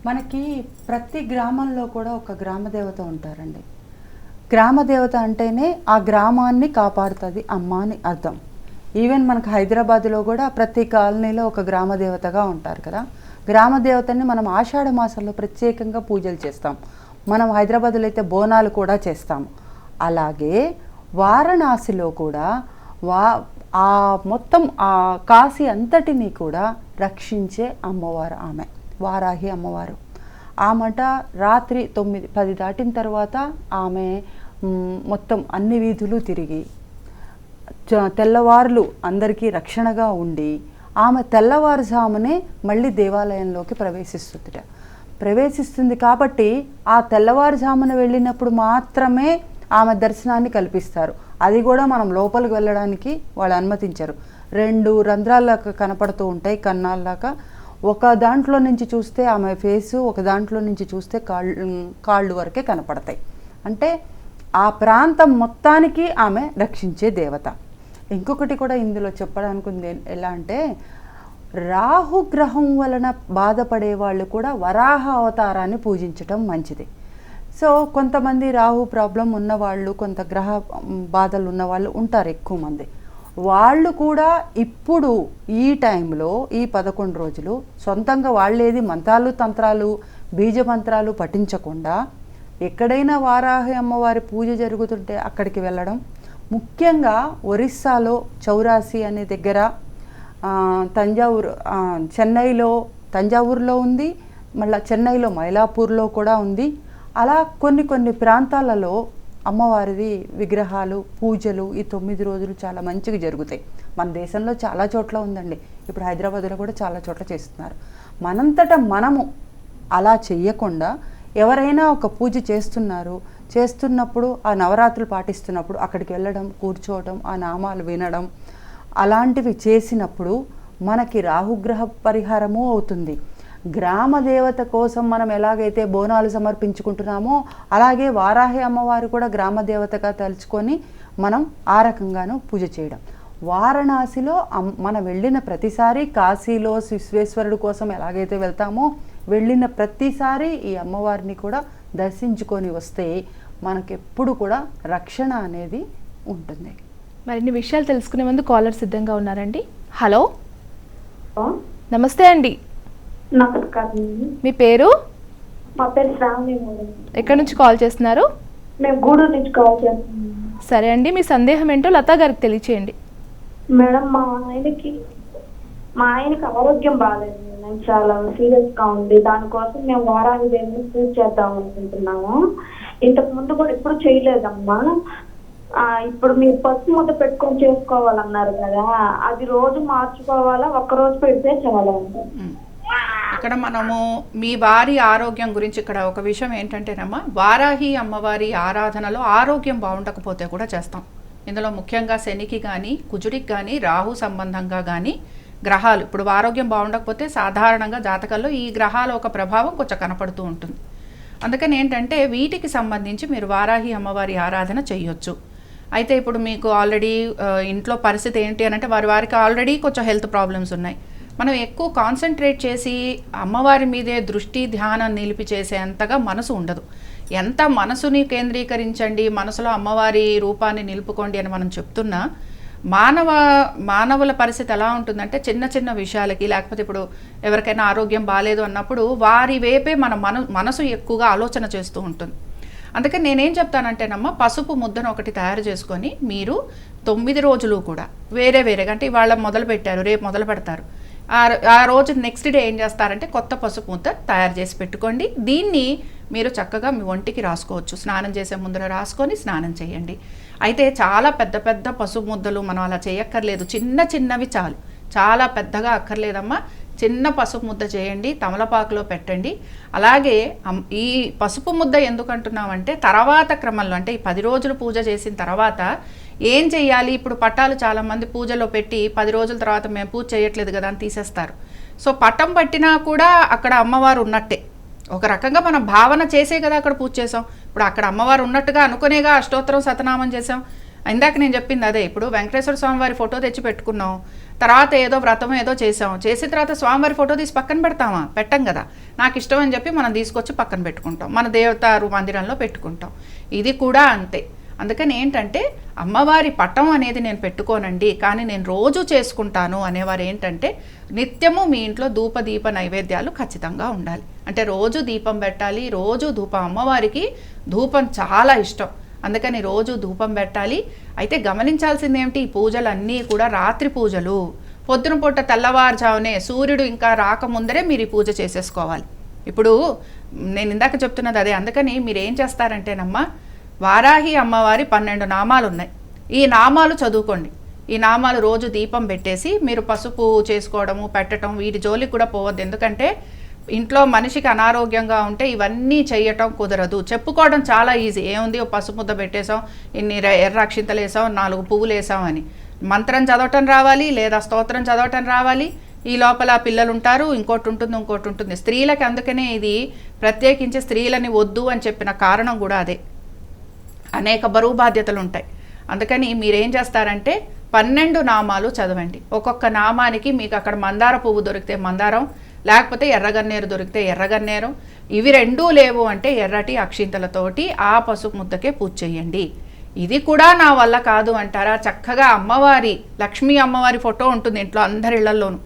మనకి ప్రతి గ్రామంలో కూడా ఒక గ్రామదేవత ఉంటారండి. గ్రామదేవత అంటేనే ఆ గ్రామాన్ని కాపాడుతుంది అమ్మ అని అర్థం. ఈవెన్ మనకు హైదరాబాద్లో కూడా ప్రతి కాలనీలో ఒక గ్రామదేవతగా ఉంటారు కదా. గ్రామదేవతని మనం ఆషాఢ మాసంలో ప్రత్యేకంగా పూజలు చేస్తాం. మనం హైదరాబాద్లో అయితే బోనాలు కూడా చేస్తాము. అలాగే వారణాసిలో కూడా ఆ మొత్తం ఆ కాశీ అంతటినీ కూడా రక్షించే అమ్మవారు ఆమె వారాహి అమ్మవారు. ఆమెట రాత్రి 9-10 దాటిన తర్వాత ఆమె మొత్తం అన్ని వీధులు తిరిగి తెల్లవారులు అందరికీ రక్షణగా ఉండి ఆమె తెల్లవారుజామునే మళ్ళీ దేవాలయంలోకి ప్రవేశిస్తుంది కాబట్టి ఆ తెల్లవారుజామున వెళ్ళినప్పుడు మాత్రమే ఆమె దర్శనాన్ని కల్పిస్తారు. అది కూడా మనం లోపలికి వెళ్ళడానికి వాళ్ళు అనుమతించరు. 2 రంధ్రాల్లాగా కనపడుతూ ఉంటాయి, కన్నాల్లాగా. ఒక దాంట్లో నుంచి చూస్తే ఆమె ఫేసు, ఒక దాంట్లో నుంచి చూస్తే కాళ్ళు వరకే కనపడతాయి. అంటే ఆ ప్రాంతం మొత్తానికి ఆమె రక్షించే దేవత. ఇంకొకటి కూడా ఇందులో చెప్పడానికి ఉంది. ఎలా అంటే రాహుగ్రహం వలన బాధపడే వాళ్ళు కూడా వరాహ అవతారాన్ని పూజించటం మంచిది. సో కొంతమంది రాహు ప్రాబ్లం ఉన్నవాళ్ళు, కొంత గ్రహ బాధలు ఉన్నవాళ్ళు ఉంటారు ఎక్కువ మంది. వాళ్ళు కూడా ఇప్పుడు ఈ టైంలో ఈ 11 రోజులు సొంతంగా వాళ్ళేది మంత్రాలు, తంత్రాలు, బీజ మంత్రాలు పఠించకుండా ఎక్కడైనా వారాహి అమ్మవారి పూజ జరుగుతుంటే అక్కడికి వెళ్ళడం. ముఖ్యంగా ఒరిస్సాలో చౌరాసి అనే దగ్గర, చెన్నైలో తంజావూరులో ఉంది, మళ్ళీ చెన్నైలో మైలాపూర్లో కూడా ఉంది. అలా కొన్ని ప్రాంతాలలో అమ్మవారిది విగ్రహాలు, పూజలు ఈ 9 రోజులు చాలా మంచిగా జరుగుతాయి. మన దేశంలో చాలా చోట్ల ఉందండి. ఇప్పుడు హైదరాబాద్లో కూడా చాలా చోట్ల చేస్తున్నారు. మనంతటా మనము అలా చెయ్యకుండా ఎవరైనా ఒక పూజ చేస్తున్నప్పుడు ఆ నవరాత్రులు పాటిస్తున్నప్పుడు అక్కడికి వెళ్ళడం, కూర్చోవడం, ఆ నామాలు వినడం అలాంటివి చేసినప్పుడు మనకి రాహుగ్రహ పరిహారము అవుతుంది. గ్రామ దేవత కోసం మనం ఎలాగైతే బోనాలు సమర్పించుకుంటున్నామో అలాగే వారాహి అమ్మవారు కూడా గ్రామ దేవతగా తలుచుకొని మనం ఆ రకంగాను పూజ చేయడం. వారణాసిలో మనం వెళ్ళిన ప్రతిసారి, కాశీలో విశ్వేశ్వరుడు కోసం ఎలాగైతే వెళ్తామో వెళ్ళిన ప్రతిసారి ఈ అమ్మవారిని కూడా దర్శించుకొని వస్తే మనకెప్పుడు కూడా రక్షణ అనేది ఉంటుంది. మరిన్ని విషయాలు తెలుసుకునే ముందు కాలర్ సిద్ధంగా ఉన్నారండి. హలో, నమస్తే అండి. నమస్కారం. మీ పేరు? మా పేరు శ్రావణి. ఎక్కడి నుంచి కాల్ చేస్తున్నారు? మేము గూడూరు నుంచి కాల్ చేస్తున్నాం. సరే అండి, మీ సందేహం ఏంటో లతా గారికి తెలియచేయండి. మేడం, మా ఆయనకి ఆరోగ్యం బాగాలేదు మేడం, చాలా సీరియస్ గా ఉంది. దానికోసం మేము వారాహి దేవిని పూజ చేద్దాం అనుకుంటున్నాము. ఇంతకు ముందు కూడా ఎప్పుడు చేయలేదమ్మా. ఇప్పుడు మీరు పసుపు ముద్ద పెట్టుకొని చేసుకోవాలన్నారు కదా, అది రోజు మార్చుకోవాలా, ఒక్కరోజు పెడితే చాలా ఉంటుంది? ఇక్కడ మనము మీ వారి ఆరోగ్యం గురించి ఇక్కడ ఒక విషయం ఏంటంటేనమ్మా, వారాహి అమ్మవారి ఆరాధనలో ఆరోగ్యం బాగుండకపోతే కూడా చేస్తాం. ఇందులో ముఖ్యంగా శనికి కానీ, కుజుడికి కానీ, రాహు సంబంధంగా కానీ గ్రహాలు ఇప్పుడు ఆరోగ్యం బాగుండకపోతే సాధారణంగా జాతకాల్లో ఈ గ్రహాల ఒక ప్రభావం కొంచెం కనపడుతూ ఉంటుంది. అందుకని ఏంటంటే వీటికి సంబంధించి మీరు వారాహి అమ్మవారి ఆరాధన చేయొచ్చు. అయితే ఇప్పుడు మీకు ఆల్రెడీ ఇంట్లో పరిస్థితి ఏంటి అని అంటే వారికి ఆల్రెడీ కొంచెం హెల్త్ ప్రాబ్లమ్స్ ఉన్నాయి. మనం ఎక్కువ కాన్సన్ట్రేట్ చేసి అమ్మవారి మీదే దృష్టి ధ్యానం నిలిపి చేసేంతగా మనసు ఉండదు. ఎంత మనసుని కేంద్రీకరించండి, మనసులో అమ్మవారి రూపాన్ని నిలుపుకోండి అని మనం చెప్తున్నా మానవుల పరిస్థితి ఎలా ఉంటుందంటే చిన్న చిన్న విషయాలకి, లేకపోతే ఇప్పుడు ఎవరికైనా ఆరోగ్యం బాగాలేదు అన్నప్పుడు వారి వైపే మన మనసు ఎక్కువగా ఆలోచన చేస్తూ ఉంటుంది. అందుకని నేనేం చెప్తానంటేనమ్మా, పసుపు ముద్దను ఒకటి తయారు చేసుకొని మీరు 9 రోజులు కూడా వేరేగా అంటే ఇవాళ మొదలు పెట్టారు, రేపు మొదలు పెడతారు, ఆ రోజు నెక్స్ట్ డే ఏం చేస్తారంటే కొత్త పసుపు ముద్ద తయారు చేసి పెట్టుకోండి. దీన్ని మీరు చక్కగా మీ ఒంటికి రాసుకోవచ్చు. స్నానం చేసే ముందర రాసుకొని స్నానం చేయండి. అయితే చాలా పెద్ద పెద్ద పసుపు ముద్దలు మనం అలా చేయక్కర్లేదు, చిన్న చిన్నవి చాలు, చాలా పెద్దగా అక్కర్లేదమ్మా. చిన్న పసుపు ముద్ద చేయండి, తమలపాకులో పెట్టండి. అలాగే ఈ పసుపు ముద్ద ఎందుకు అంటున్నామంటే తర్వాత క్రమంలో, అంటే ఈ 10 రోజులు పూజ చేసిన తర్వాత ఏం చెయ్యాలి? ఇప్పుడు పట్టాలు చాలామంది పూజలో పెట్టి 10 రోజుల తర్వాత మేము పూజ చేయట్లేదు కదా అని తీసేస్తారు. సో పట్టం పట్టినా కూడా అక్కడ అమ్మవారు ఉన్నట్టే. ఒక రకంగా మనం భావన చేసే కదా అక్కడ పూజ చేసాం. ఇప్పుడు అక్కడ అమ్మవారు ఉన్నట్టుగా అనుకునేగా అష్టోత్తరం శతనామం చేసాం. ఇందాక నేను చెప్పింది అదే. ఇప్పుడు వెంకటేశ్వర స్వామివారి ఫోటో తెచ్చి పెట్టుకున్నాం, తర్వాత ఏదో వ్రతం ఏదో చేసాం, చేసిన తర్వాత స్వామివారి ఫోటో తీసి పక్కన పెడతామా? పెట్టం కదా. నాకు ఇష్టం అని చెప్పి మనం తీసుకొచ్చి పక్కన పెట్టుకుంటాం, మన దేవతారు మందిరంలో పెట్టుకుంటాం. ఇది కూడా అంతే. అందుకని ఏంటంటే అమ్మవారి పటం అనేది నేను పెట్టుకోనండి, కానీ నేను రోజు చేసుకుంటాను అనేవారు ఏంటంటే నిత్యము మీ ఇంట్లో ధూపదీప నైవేద్యాలు ఖచ్చితంగా ఉండాలి. అంటే రోజు దీపం పెట్టాలి, రోజు ధూపం. అమ్మవారికి ధూపం చాలా ఇష్టం, అందుకని రోజు ధూపం పెట్టాలి. అయితే గమనించాల్సింది ఏమిటి? ఈ పూజలన్నీ కూడా రాత్రి పూజలు. పొద్దున పూట తెల్లవారుజామునే సూర్యుడు ఇంకా రాకముందరే మీరు ఈ పూజ చేసేసుకోవాలి. ఇప్పుడు నేను ఇందాక చెప్తున్నది అదే. అందుకని మీరు ఏం చేస్తారంటేనమ్మా, వారాహి అమ్మవారి 12 నామాలు ఉన్నాయి. ఈ నామాలు చదువుకోండి. ఈ నామాలు రోజు దీపం పెట్టేసి మీరు పసుపు చేసుకోవడము పెట్టడం వీటి జోలికి కూడా పోవద్దు. ఎందుకంటే ఇంట్లో మనిషికి అనారోగ్యంగా ఉంటే ఇవన్నీ చేయటం కుదరదు. చెప్పుకోవడం చాలా ఈజీ, ఏముంది ఓ పసుపు ముద్ద పెట్టేసాం, ఇన్ని ఎర్ర అక్షింతలు వేసాం, 4 పువ్వులు వేసాం అని. మంత్రం చదవటం రావాలి, లేదా స్తోత్రం చదవటం రావాలి. ఈ లోపల పిల్లలు ఉంటారు, ఇంకోటి ఉంటుంది. స్త్రీలకి అందుకనే ఇది ప్రత్యేకించి స్త్రీలని వద్దు అని చెప్పిన కారణం కూడా అదే. అనేక బరువు బాధ్యతలు ఉంటాయి. అందుకని మీరేం చేస్తారంటే 12 నామాలు చదవండి. ఒక్కొక్క నామానికి మీకు అక్కడ మందార పువ్వు దొరికితే మందారం, లేకపోతే ఎర్రగన్నేరు దొరికితే ఎర్రగన్నేరు. ఇవి 2 లేవు అంటే ఎర్రటి అక్షింతలతోటి ఆ పసుపు ముద్దకే పూజ చేయండి. ఇది కూడా నా వల్ల కాదు అంటారా? చక్కగా అమ్మవారి, లక్ష్మీ అమ్మవారి ఫోటో ఉంటుంది ఇంట్లో అందరి ఇళ్లలోనూ.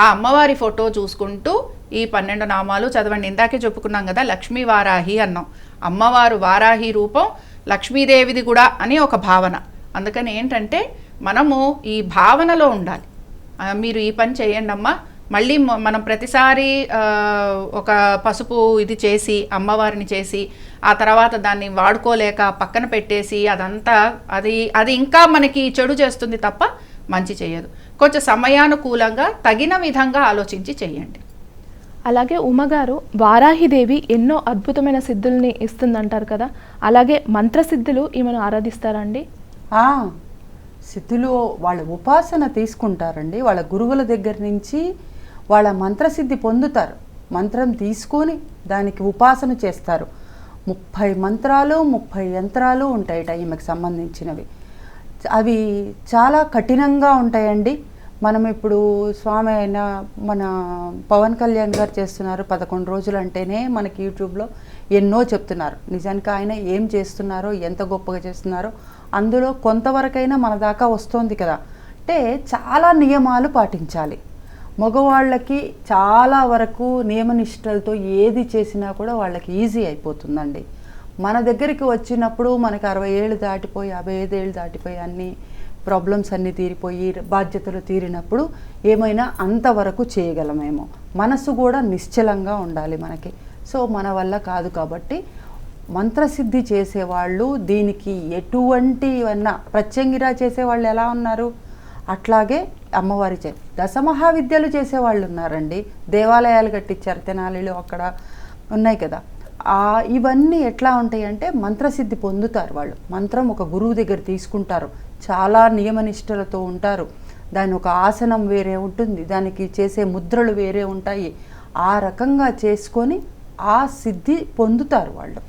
ఆ అమ్మవారి ఫోటో చూసుకుంటూ ఈ 12 నామాలు చదవండి. ఇందాకే చెప్పుకున్నాం కదా, లక్ష్మీ వారాహి అన్నాం. అమ్మవారు వారాహి రూపం, లక్ష్మీదేవిది కూడా అని ఒక భావన. అందుకని ఏంటంటే మనము ఈ భావనలో ఉండాలి. మీరు ఈ పని చేయండి అమ్మా. మళ్ళీ మనం ప్రతిసారి ఒక పసుపు ఇది చేసి అమ్మవారిని చేసి ఆ తర్వాత దాన్ని వాడుకోలేక పక్కన పెట్టేసి అదంతా అది ఇంకా మనకి చెడు చేస్తుంది తప్ప మంచి చేయదు. కొంచెం సమయానుకూలంగా తగిన విధంగా ఆలోచించి చేయండి. అలాగే ఉమ్మగారు, వారాహిదేవి ఎన్నో అద్భుతమైన సిద్ధుల్ని ఇస్తుందంటారు కదా, అలాగే మంత్రసిద్ధులు ఈమెను ఆరాధిస్తారండి? సిద్ధులు వాళ్ళ ఉపాసన తీసుకుంటారండి. వాళ్ళ గురువుల దగ్గర నుంచి వాళ్ళ మంత్రసిద్ధి పొందుతారు. మంత్రం తీసుకొని దానికి ఉపాసన చేస్తారు. 30 మంత్రాలు 30 యంత్రాలు ఉంటాయట ఈమెకు సంబంధించినవి. అవి చాలా కఠినంగా ఉంటాయండి. మనం ఇప్పుడు స్వామి అయిన మన పవన్ కళ్యాణ్ గారు చేస్తున్నారు 11 రోజులు అంటేనే మనకి యూట్యూబ్లో ఎన్నో చెప్తున్నారు. నిజానికి ఆయన ఏం చేస్తున్నారో, ఎంత గొప్పగా చేస్తున్నారో అందులో కొంతవరకైనా మన దాకా వస్తుంది కదా. అంటే చాలా నియమాలు పాటించాలి. మగవాళ్ళకి చాలా వరకు నియమనిష్టలతో ఏది చేసినా కూడా వాళ్ళకి ఈజీ అయిపోతుందండి. మన దగ్గరికి వచ్చినప్పుడు మనకి 60 ఏళ్ళు దాటిపోయి 55 ఏళ్ళు దాటిపోయి అన్నీ ప్రాబ్లమ్స్ అన్నీ తీరిపోయి బాధ్యతలు తీరినప్పుడు ఏమైనా అంతవరకు చేయగలమేమో. మనసు కూడా నిశ్చలంగా ఉండాలి మనకి. సో మన వల్ల కాదు కాబట్టి మంత్రసిద్ధి చేసేవాళ్ళు దీనికి ఎటువంటివన్నా ప్రత్యంగిరా చేసేవాళ్ళు ఎలా ఉన్నారు, అట్లాగే అమ్మవారి దశమహావిద్యలు చేసేవాళ్ళు ఉన్నారండి. దేవాలయాలు కట్టించారు, తెనాలిలో అక్కడ ఉన్నాయి కదా. ఇవన్నీ ఎట్లా ఉంటాయంటే మంత్రసిద్ధి పొందుతారు వాళ్ళు. మంత్రం ఒక గురువు దగ్గర తీసుకుంటారు, చాలా నియమనిష్టలతో ఉంటారు. దాని ఒక ఆసనం వేరే ఉంటుంది, దానికి చేసే ముద్రలు వేరే ఉంటాయి. ఆ రకంగా చేసుకొని ఆ సిద్ధి పొందుతారు వాళ్ళు.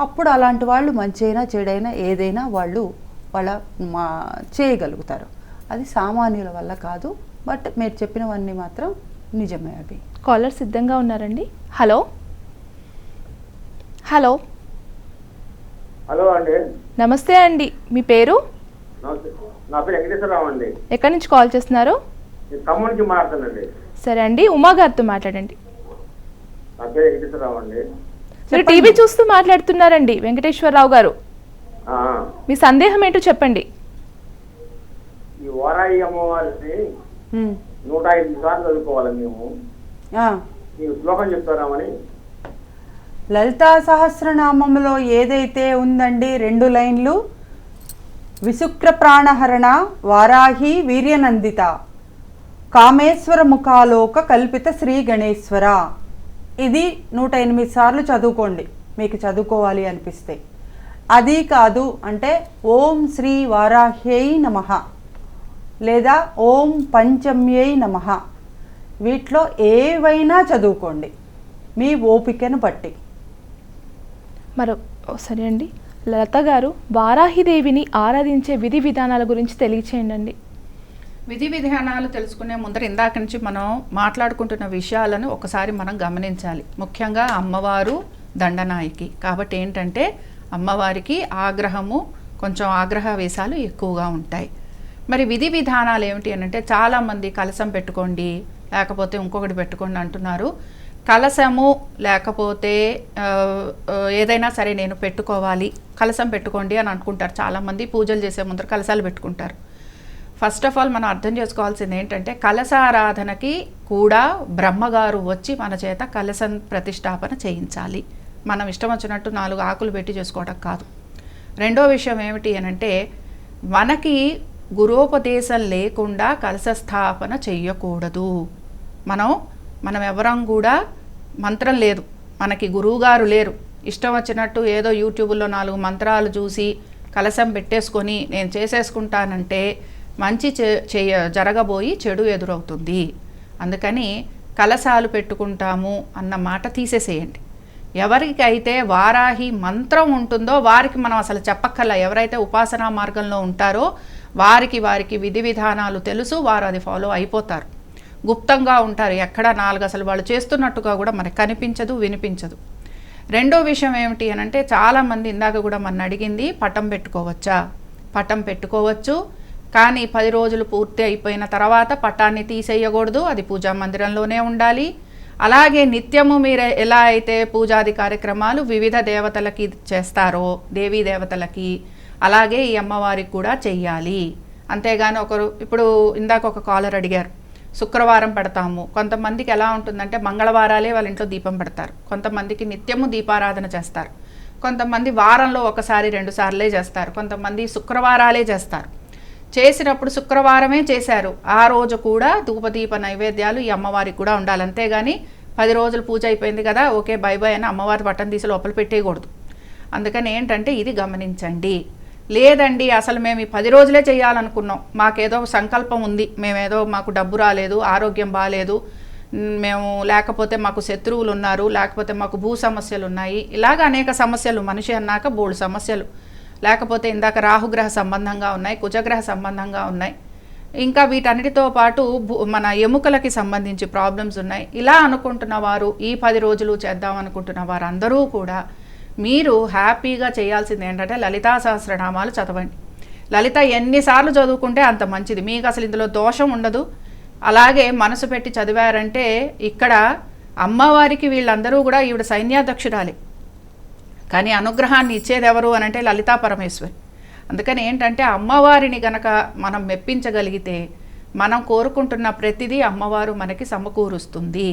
అప్పుడు అలాంటి వాళ్ళు మంచి అయినా చెడైనా ఏదైనా వాళ్ళు చేయగలుగుతారు. అది సామాన్యుల వల్ల కాదు. బట్ మీరు చెప్పినవన్నీ మాత్రం నిజమే. అవి కాలర్ సిద్ధంగా ఉన్నారండి. హలో హలో హలో అండి. నమస్తే అండి, మీ పేరు? నా పేరు వెంకటేశ్వరరావు అండి. ఎక్కడి నుంచి కాల్ చేస్తున్నారు? ఖమ్మం నుంచి మాట్లాడుతానండి. సరే అండి, ఉమా గారితో మాట్లాడండి. నా పేరు వెంకటేశ్వరరావు అండి. మీరు టీవీ చూస్తూ మాట్లాడుతున్నారండి వెంకటేశ్వరరావు గారు. మీ సందేహం ఏంటో చెప్పండి. ఈ వారాహి అమ్మవారిని 108 సార్లు చదువుకోవాలి మేము. ఆ, మీకు శ్లోకం చెప్తారామని. లలితా సహస్రనామంలో ఏదైతే ఉందండి 2 లైన్లు, విశుక్ర ప్రాణహరణ వారాహి వీర్యనందిత కామేశ్వర ముఖాలోక కల్పిత శ్రీ గణేశ్వర, ఇది 108 సార్లు చదువుకోండి మీకు చదువుకోవాలి అనిపిస్తే. అది కాదు అంటే ఓం శ్రీ వారాహ్యై నమః లేదా ఓం పంచమ్యై నమః, వీటిలో ఏవైనా చదువుకోండి మీ ఓపికను బట్టి. సరే అండి, లత గారు వారాహిదేవిని ఆరాధించే విధి విధానాల గురించి తెలియచేయండి. విధి విధానాలు తెలుసుకునే ముందర ఇందాక నుంచి మనం మాట్లాడుకుంటున్న విషయాలను ఒకసారి మనం గమనించాలి. ముఖ్యంగా అమ్మవారు దండనాయకి కాబట్టి ఏంటంటే అమ్మవారికి ఆగ్రహము, కొంచెం ఆగ్రహవేశాలు ఎక్కువగా ఉంటాయి. మరి విధి విధానాలు ఏమిటి అని అంటే, చాలామంది కలశం పెట్టుకోండి లేకపోతే ఇంకొకటి పెట్టుకోండి అంటున్నారు. కలశము లేకపోతే ఏదైనా సరే నేను పెట్టుకోవాలి, కలశం పెట్టుకోండి అని అనుకుంటారు చాలామంది. పూజలు చేసే ముందర కలశాలు పెట్టుకుంటారు. ఫస్ట్ ఆఫ్ ఆల్ మనం అర్థం చేసుకోవాల్సింది ఏంటంటే, కలశారాధనకి కూడా బ్రహ్మగారు వచ్చి మన చేత కలశం ప్రతిష్టాపన చేయించాలి. మనం ఇష్టం వచ్చినట్టు 4 ఆకులు పెట్టి చేసుకోవడం కాదు. రెండో విషయం ఏమిటి అనంటే, మనకి గురోపదేశం లేకుండా కలశ స్థాపన చెయ్యకూడదు. మనం ఎవరం కూడా మంత్రం లేదు, మనకి గురువుగారు లేరు, ఇష్టం వచ్చినట్టు ఏదో యూట్యూబ్లో 4 మంత్రాలు చూసి కలశం పెట్టేసుకొని నేను చేసేసుకుంటానంటే మంచి జరగబోయి చెడు ఎదురవుతుంది. అందుకని కలశాలు పెట్టుకుంటాము అన్న మాట తీసేసేయండి. ఎవరికైతే వారాహి మంత్రం ఉంటుందో వారికి మనం అసలు చెప్పక్కర్లా. ఎవరైతే ఉపాసనా మార్గంలో ఉంటారో వారికి విధి విధానాలు తెలుసు, వారు అది ఫాలో అయిపోతారు. గుప్తంగా ఉంటారు, ఎక్కడ 4 అసలు వాళ్ళు చేస్తున్నట్టుగా కూడా మనకు కనిపించదు, వినిపించదు. రెండో విషయం ఏమిటి అని అంటే, చాలామంది ఇందాక కూడా మన అడిగింది పటం పెట్టుకోవచ్చా? పటం పెట్టుకోవచ్చు, కానీ 10 రోజులు పూర్తి అయిపోయిన తర్వాత పటాన్ని తీసేయకూడదు, అది పూజా మందిరంలోనే ఉండాలి. అలాగే నిత్యము మీరు ఎలా అయితే పూజాది కార్యక్రమాలు వివిధ దేవతలకి చేస్తారో, దేవీ దేవతలకి, అలాగే ఈ అమ్మవారికి కూడా చెయ్యాలి. అంతేగాని ఇప్పుడు ఇందాక ఒక కాలర్ అడిగారు, శుక్రవారం పెడతాము. కొంతమందికి ఎలా ఉంటుందంటే మంగళవారాలే వాళ్ళ ఇంట్లో దీపం పెడతారు, కొంతమందికి నిత్యము దీపారాధన చేస్తారు, కొంతమంది వారంలో 1-2 సార్లే చేస్తారు, కొంతమంది శుక్రవారాలే చేస్తారు. చేసినప్పుడు శుక్రవారమే చేశారు, ఆ రోజు కూడా ధూపదీప నైవేద్యాలు ఈ అమ్మవారికి కూడా ఉండాలి. అంతేగాని 10 రోజులు పూజ అయిపోయింది కదా ఓకే బై బై అని అమ్మవారి పట్టం తీసి లోపల పెట్టేయకూడదు. అందుకని ఏంటంటే ఇది గమనించండి. లేదండి అసలు మేము ఈ 10 రోజులే చేయాలనుకున్నాం, మాకేదో సంకల్పం ఉంది, మేమేదో మాకు డబ్బు రాలేదు, ఆరోగ్యం బాగాలేదు, మేము లేకపోతే మాకు శత్రువులు ఉన్నారు, లేకపోతే మాకు భూ సమస్యలు ఉన్నాయి, ఇలాగ అనేక సమస్యలు, మనిషి అన్నాక బోల్డ్ సమస్యలు, లేకపోతే ఇందాక రాహుగ్రహ సంబంధంగా ఉన్నాయి, కుజగ్రహ సంబంధంగా ఉన్నాయి, ఇంకా వీటన్నిటితో పాటు మన ఎముకలకి సంబంధించి ప్రాబ్లమ్స్ ఉన్నాయి. ఇలా అనుకుంటున్న వారు, ఈ 10 రోజులు చేద్దాం అనుకుంటున్న వారు అందరూ కూడా మీరు హ్యాపీగా చేయాల్సింది ఏంటంటే లలితా సహస్రనామాలు చదవండి. లలిత ఎన్నిసార్లు చదువుకుంటే అంత మంచిది, మీకు అసలు ఇందులో దోషం ఉండదు. అలాగే మనసు పెట్టి చదివారంటే ఇక్కడ అమ్మవారికి వీళ్ళందరూ కూడా ఈవిడ సైన్యాధ్యక్షురాలే, కానీ అనుగ్రహాన్ని ఇచ్చేది ఎవరు అని అంటే లలితా పరమేశ్వరి. అందుకని ఏంటంటే అమ్మవారిని గనక మనం మెప్పించగలిగితే మనం కోరుకుంటున్న ప్రతిదీ అమ్మవారు మనకి సమకూరుస్తుంది.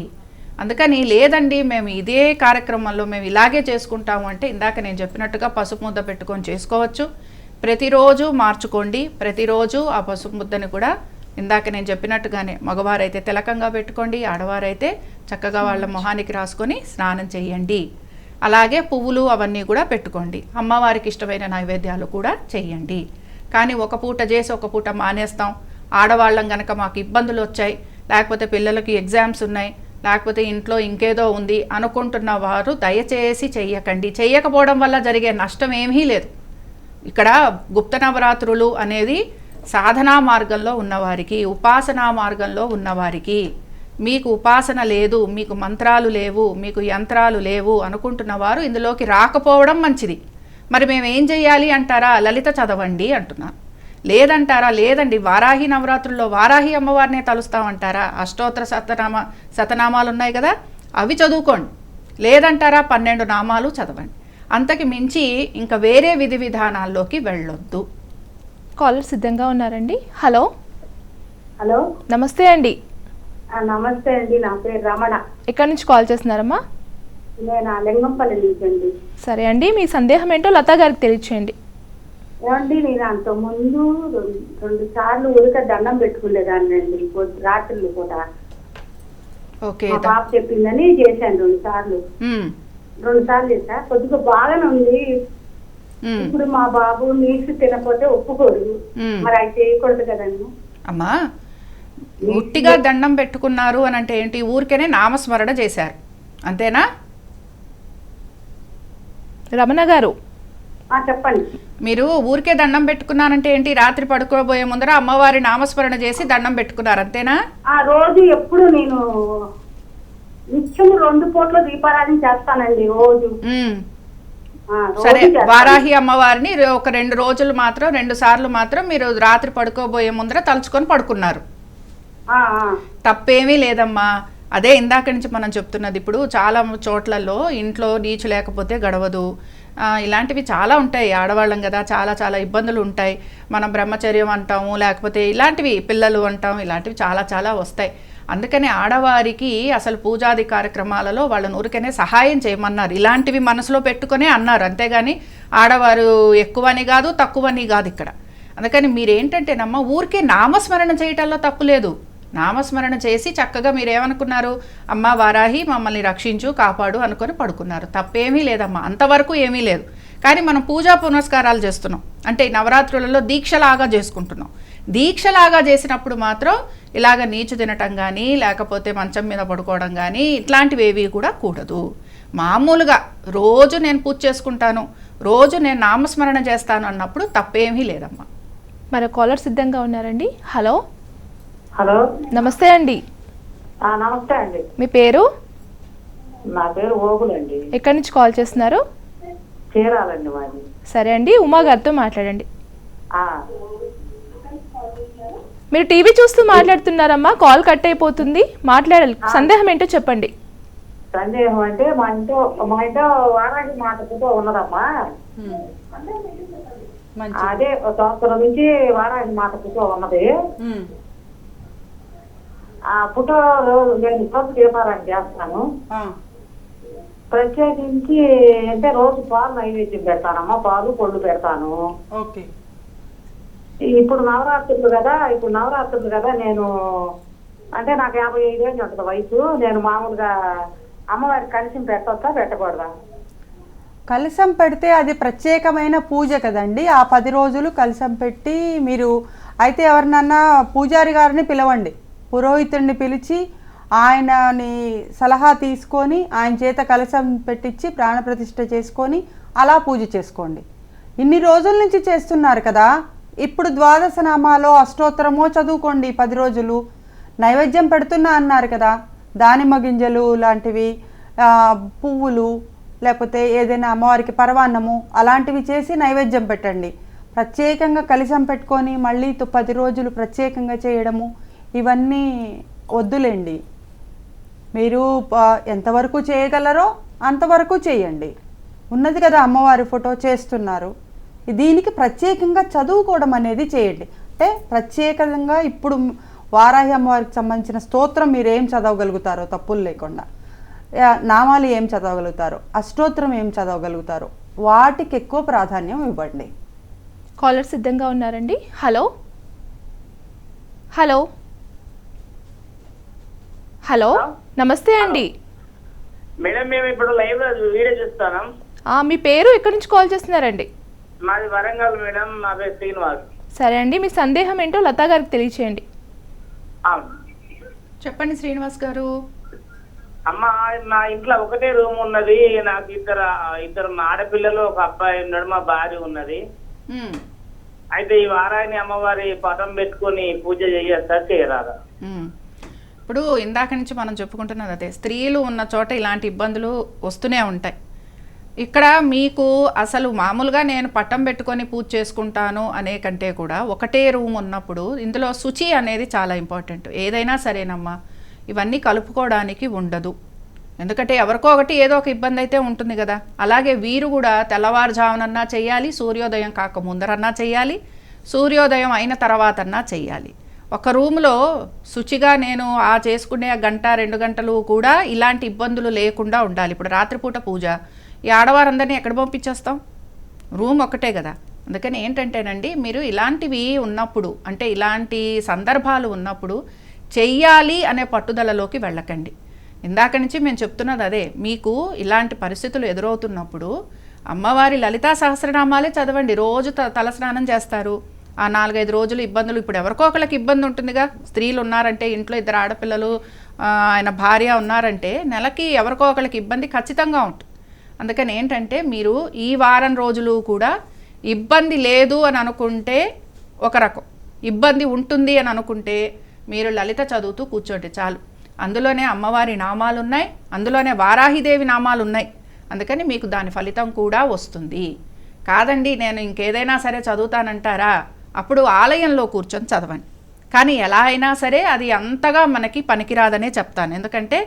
అందుకని లేదండి మేము ఇదే కార్యక్రమంలో మేము ఇలాగే చేసుకుంటాము అంటే ఇందాక నేను చెప్పినట్టుగా పసుపు ముద్ద పెట్టుకొని చేసుకోవచ్చు. ప్రతిరోజు మార్చుకోండి, ప్రతిరోజు ఆ పసుపు ముద్దని కూడా ఇందాక నేను చెప్పినట్టుగానే మగవారైతే తిలకంగా పెట్టుకోండి, ఆడవారైతే చక్కగా వాళ్ళ మొహానికి రాసుకొని స్నానం చేయండి. అలాగే పువ్వులు అవన్నీ కూడా పెట్టుకోండి, అమ్మవారికి ఇష్టమైన నైవేద్యాలు కూడా చేయండి. కానీ ఒక పూట చేసి ఒక పూట మానేస్తాం, ఆడవాళ్ళం కనుక మాకు ఇబ్బందులు వచ్చాయి, లేకపోతే పిల్లలకి ఎగ్జామ్స్ ఉన్నాయి, లేకపోతే ఇంట్లో ఇంకేదో ఉంది అనుకుంటున్న వారు దయచేసి చెయ్యకండి. చెయ్యకపోవడం వల్ల జరిగే నష్టం ఏమీ లేదు. ఇక్కడ గుప్త నవరాత్రులు అనేది సాధనా మార్గంలో ఉన్నవారికి, ఉపాసనా మార్గంలో ఉన్నవారికి, మీకు ఉపాసన లేదు, మీకు మంత్రాలు లేవు, మీకు యంత్రాలు లేవు అనుకుంటున్న వారు ఇందులోకి రాకపోవడం మంచిది. మరి మేము ఏం చెయ్యాలి అంటారా? లలిత చదవండి అంటున్నాను. లేదంటారా? లేదండి వారాహి నవరాత్రుల్లో వారాహి అమ్మవారినే తలుస్తామంటారా? అష్టోత్తర శతనామాలు ఉన్నాయి కదా అవి చదువుకోండి. లేదంటారా 12 నామాలు చదవండి. అంతకి మించి ఇంకా వేరే విధి విధానాల్లోకి వెళ్ళొద్దు. కాలర్ సిద్ధంగా ఉన్నారండి. హలో హలో నమస్తే అండి. నమస్తే అండి, నా పేరు రమణ. ఎక్కడి నుంచి కాల్ చేస్తున్నారమ్మా? నేను లింగంపల్లి నుంచి అండి. సరే అండి, మీ సందేహం ఏంటో లతా గారికి తెలియచేయండి. ఏమండి, నేను అంత ముందు 2 సార్లు ఊరికే దండం పెట్టుకునేదాన్ని అండి, రాత్రులు కూడా. ఓకే. మా పాప చెప్పిందని చేశాను 2 సార్లు. 2 సార్లు చేశా, కొద్దిగా బాగానే ఉంది. ఇప్పుడు మా బాబు నీళ్ళు తినకపోతే ఒప్పుకోరు, మరి అది చేయకూడదు కదండి. అమ్మా, ఉట్టిగా దండం పెట్టుకున్నారు అని అంటే ఏంటి? ఊరికేనే నామస్మరణ చేశారు, అంతేనా? రమణ గారు, చెప్పండి. మీరు ఊరికే దండం పెట్టుకున్నారంటే ఏంటి? రాత్రి పడుకోబోయే ముందర అమ్మవారి నామస్మరణ చేసి దండం పెట్టుకున్నారు, అంతేనా? ఆ రోజు ఎప్పుడు నేను నిత్యం 2 పూట్ల దీపారాధన చేస్తానండి రోజు. సరే, వారాహి అమ్మవారిని ఒక 2 రోజులు మాత్రం 2 సార్లు మాత్రం మీరు రాత్రి పడుకోబోయే ముందర తలుచుకొని పడుకున్నారు. తప్పేమీ లేదమ్మా. అదే ఇందాక నుంచి మనం చెప్తున్నది. ఇప్పుడు చాలా చోట్లలో ఇంట్లో నీచు లేకపోతే గడవదు, ఇలాంటివి చాలా ఉంటాయి. ఆడవాళ్ళం కదా, చాలా చాలా ఇబ్బందులు ఉంటాయి. మనం బ్రహ్మచర్యం అంటాము, లేకపోతే ఇలాంటివి పిల్లలు అంటాం, ఇలాంటివి చాలా చాలా వస్తాయి. అందుకని ఆడవారికి అసలు పూజాది కార్యక్రమాలలో వాళ్ళని ఊరికనే సహాయం చేయమన్నారు. ఇలాంటివి మనసులో పెట్టుకునే అన్నారు, అంతేగాని ఆడవారు ఎక్కువని కాదు తక్కువని కాదు ఇక్కడ. అందుకని మీరేంటంటేనమ్మా, ఊరికే నామస్మరణ చేయటంలో తప్పు లేదు. నామస్మరణ చేసి చక్కగా మీరేమనుకున్నారు? అమ్మ వారాహి మమ్మల్ని రక్షించు, కాపాడు అనుకొని పడుకున్నారు. తప్పేమీ లేదమ్మా, అంతవరకు ఏమీ లేదు. కానీ మనం పూజా పునస్కారాలు చేస్తున్నాం అంటే నవరాత్రులలో దీక్షలాగా చేసుకుంటున్నాం. దీక్షలాగా చేసినప్పుడు మాత్రం ఇలాగ నీచు తినటం కానీ, లేకపోతే మంచం మీద పడుకోవడం కానీ ఇట్లాంటివి ఏవి కూడా కూడదు. మామూలుగా రోజు నేను పూజ చేసుకుంటాను, రోజు నేను నామస్మరణ చేస్తాను అన్నప్పుడు తప్పేమీ లేదమ్మా. మరి కాలర్ సిద్ధంగా ఉన్నారండి. హలో హలో, నమస్తే అండి. నమస్తే అండి. మీ పేరు? నా పేరు ఓగులండి. ఎక్కడి నుంచి కాల్ చేస్తున్నారు? చీరాలండి మాది. సరే అండి, ఉమా గారితో మాట్లాడండి. ఆ, మీరు టీవీ చూస్తూ మాట్లాడుతున్నారమ్మా, కాల్ కట్ అయిపోతుంది, మాట్లాడాలి. సందేహం ఏంటో చెప్పండి. సందేహం అంటే మా ఇంట్లో వారాహి మాత ఫోటో ఉన్నదమ్మా. అదే 1 సంవత్సరం నుంచి వారాహి మాత ఫోటో ఉన్నది. ఆ ఫోటో నేను రోజు దీపారాయణ చేస్తాను. ప్రత్యేకించి అంటే రోజు పాలు నైవేద్యం పెడతానమ్మా, పాలు పళ్ళు పెడతాను. ఇప్పుడు నవరాత్రులు కదా, నేను అంటే నాకు 55 ఏళ్ళు ఉంటుంది వయసు. నేను మామూలుగా అమ్మవారికి కలశం పెట్టొచ్చా పెట్టకూడదా? కలశం పెడితే అది ప్రత్యేకమైన పూజ కదండి. ఆ 10 రోజులు కలశం పెట్టి మీరు అయితే ఎవరినన్నా పూజారి గారిని పిలవండి, పురోహితుడిని పిలిచి ఆయనని సలహా తీసుకొని ఆయన చేత కలశం పెట్టించి ప్రాణప్రతిష్ఠ చేసుకొని అలా పూజ చేసుకోండి. ఇన్ని రోజుల నుంచి చేస్తున్నారు కదా, ఇప్పుడు ద్వాదశ నామాలో అష్టోత్తరమో చదువుకోండి. 10 రోజులు నైవేద్యం పెడుతున్నా అన్నారు కదా, దానిమ్మ గింజలు లాంటివి, పువ్వులు, లేకపోతే ఏదైనా అమ్మవారికి పరవాన్నము అలాంటివి చేసి నైవేద్యం పెట్టండి. ప్రత్యేకంగా కలశం పెట్టుకొని మళ్ళీ 10 రోజులు ప్రత్యేకంగా చేయడము ఇవన్నీ వద్దులేండి. మీరు ఎంతవరకు చేయగలరో అంతవరకు చేయండి. ఉన్నది కదా అమ్మవారి ఫోటో చేస్తున్నారు, దీనికి ప్రత్యేకంగా చదువుకోవడం అనేది చేయండి. అంటే ప్రత్యేకంగా ఇప్పుడు వారాహి అమ్మవారికి సంబంధించిన స్తోత్రం మీరు ఏం చదవగలుగుతారో తప్పులు లేకుండా, నామాలు ఏం చదవగలుగుతారో, అష్టోత్తరం ఏం చదవగలుగుతారో వాటికి ఎక్కువ ప్రాధాన్యం ఇవ్వండి. కాలర్ సిద్ధంగా ఉన్నారండి. హలో హలో హలో, నమస్తే అండి. మేడం, మేము ఇప్పుడు లైవ్ వీడియో చూస్తాం. మీ పేరు, ఎక్కడి నుంచి కాల్ చేస్తున్నారండి? మాది వరంగల్ మేడం, నా పేరు శ్రీనివాస్. సరే అండి, మీ సందేహం ఏంటో లతా గారికి తెలియచేయండి. చెప్పండి శ్రీనివాస్ గారు. అమ్మ, నా ఇంట్లో ఒకటే రూమ్ ఉన్నది. నాకు ఇద్దరు ఆడపిల్లలు, ఒక అబ్బాయి ఉన్నాడు, మా భార్య ఉన్నది. అయితే ఈ వారాయని అమ్మవారి పటం పెట్టుకొని పూజ చేయొచ్చా చేయరాదా? ఇప్పుడు ఇందాక నుంచి మనం చెప్పుకుంటున్నది అదే, స్త్రీలు ఉన్న చోట ఇలాంటి ఇబ్బందులు వస్తూనే ఉంటాయి. ఇక్కడ మీకు అసలు మామూలుగా నేను పట్టం పెట్టుకొని పూజ చేసుకుంటాను అనే కంటే కూడా ఒకటే రూమ్ ఉన్నప్పుడు ఇందులో శుచి అనేది చాలా ఇంపార్టెంట్. ఏదైనా సరేనమ్మా, ఇవన్నీ కలుపుకోవడానికి ఉండదు. ఎందుకంటే ఎవరికో ఒకటి ఏదో ఒక ఇబ్బంది అయితే ఉంటుంది కదా. అలాగే వీరు కూడా తెల్లవారుజామునన్నా చేయాలి, సూర్యోదయం కాక ముందరన్నా చేయాలి, సూర్యోదయం అయిన తర్వాతన్నా చేయాలి. ఒక రూమ్లో శుచిగా నేను చేసుకునే గంట 2 గంటలు కూడా ఇలాంటి ఇబ్బందులు లేకుండా ఉండాలి. ఇప్పుడు రాత్రిపూట పూజ, ఈ ఆడవారందరినీ ఎక్కడ పంపించేస్తాం? రూమ్ ఒకటే కదా. అందుకని ఏంటంటేనండి, మీరు ఇలాంటివి ఉన్నప్పుడు, అంటే ఇలాంటి సందర్భాలు ఉన్నప్పుడు చెయ్యాలి అనే పట్టుదలలోకి వెళ్ళకండి. ఇందాక నుంచి మేము చెప్తున్నది అదే, మీకు ఇలాంటి పరిస్థితులు ఎదురవుతున్నప్పుడు అమ్మవారి లలితా సహస్రనామాలే చదవండి. రోజు తలస్నానం చేస్తారు, ఆ 4-5 రోజులు ఇబ్బందులు, ఇప్పుడు ఎవరికో ఒకరికి ఇబ్బంది ఉంటుందిగా. స్త్రీలు ఉన్నారంటే, ఇంట్లో 2 ఆడపిల్లలు, ఆయన భార్య ఉన్నారంటే నెలకి ఎవరికో ఒకరికి ఇబ్బంది ఖచ్చితంగా ఉంటుంది. అందుకని ఏంటంటే, మీరు ఈ వారం రోజులు కూడా ఇబ్బంది లేదు అని అనుకుంటే ఒక రకం, ఇబ్బంది ఉంటుంది అని అనుకుంటే మీరు లలిత చదువుతూ కూర్చోండి చాలు. అందులోనే అమ్మవారి నామాలు ఉన్నాయి, అందులోనే వారాహిదేవి నామాలు ఉన్నాయి. అందుకని మీకు దాని ఫలితం కూడా వస్తుంది. కాదండి నేను ఇంకేదైనా సరే చదువుతానంటారా, అప్పుడు ఆలయంలో కూర్చొని చదవండి. కానీ ఎలా అయినా సరే అది అంతగా మనకి పనికిరాదనే చెప్తాను. ఎందుకంటే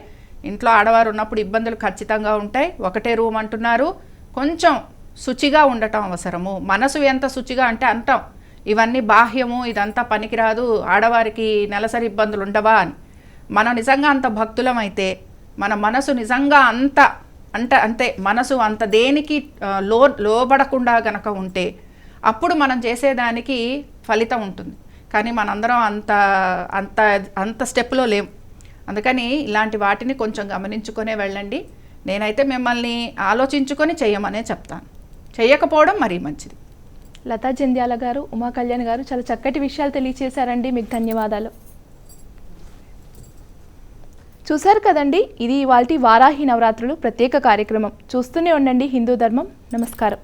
ఇంట్లో ఆడవారు ఉన్నప్పుడు ఇబ్బందులు ఖచ్చితంగా ఉంటాయి. ఒకటే రూమ్ అంటున్నారు, కొంచెం శుచిగా ఉండటం అవసరము. మనసు ఎంత శుచిగా అంటే అంటాం, ఇవన్నీ బాహ్యము, ఇదంతా పనికిరాదు, ఆడవారికి నెలసరి ఇబ్బందులు ఉండవా అని. మనం నిజంగా అంత భక్తులమైతే, మన మనసు నిజంగా అంతే మనసు అంత దేనికి లోబడకుండా గనక ఉంటే అప్పుడు మనం చేసేదానికి ఫలితం ఉంటుంది. కానీ మనందరం అంత స్టెప్లో లేం. అందుకని ఇలాంటి వాటిని కొంచెం గమనించుకొనే వెళ్ళండి. నేనైతే మిమ్మల్ని ఆలోచించుకొని చేయమనే చెప్తాను, చేయకపోవడం మరీ మంచిది. లతా జంధ్యాల గారు, ఉమా కళ్యాణ్ గారు చాలా చక్కటి విషయాలు తెలియచేశారండి. మీకు ధన్యవాదాలు. చూశారు కదండి, ఇది ఇవాల్టి వారాహి నవరాత్రులు ప్రత్యేక కార్యక్రమం. చూస్తూనే ఉండండి హిందూ ధర్మం. నమస్కారం.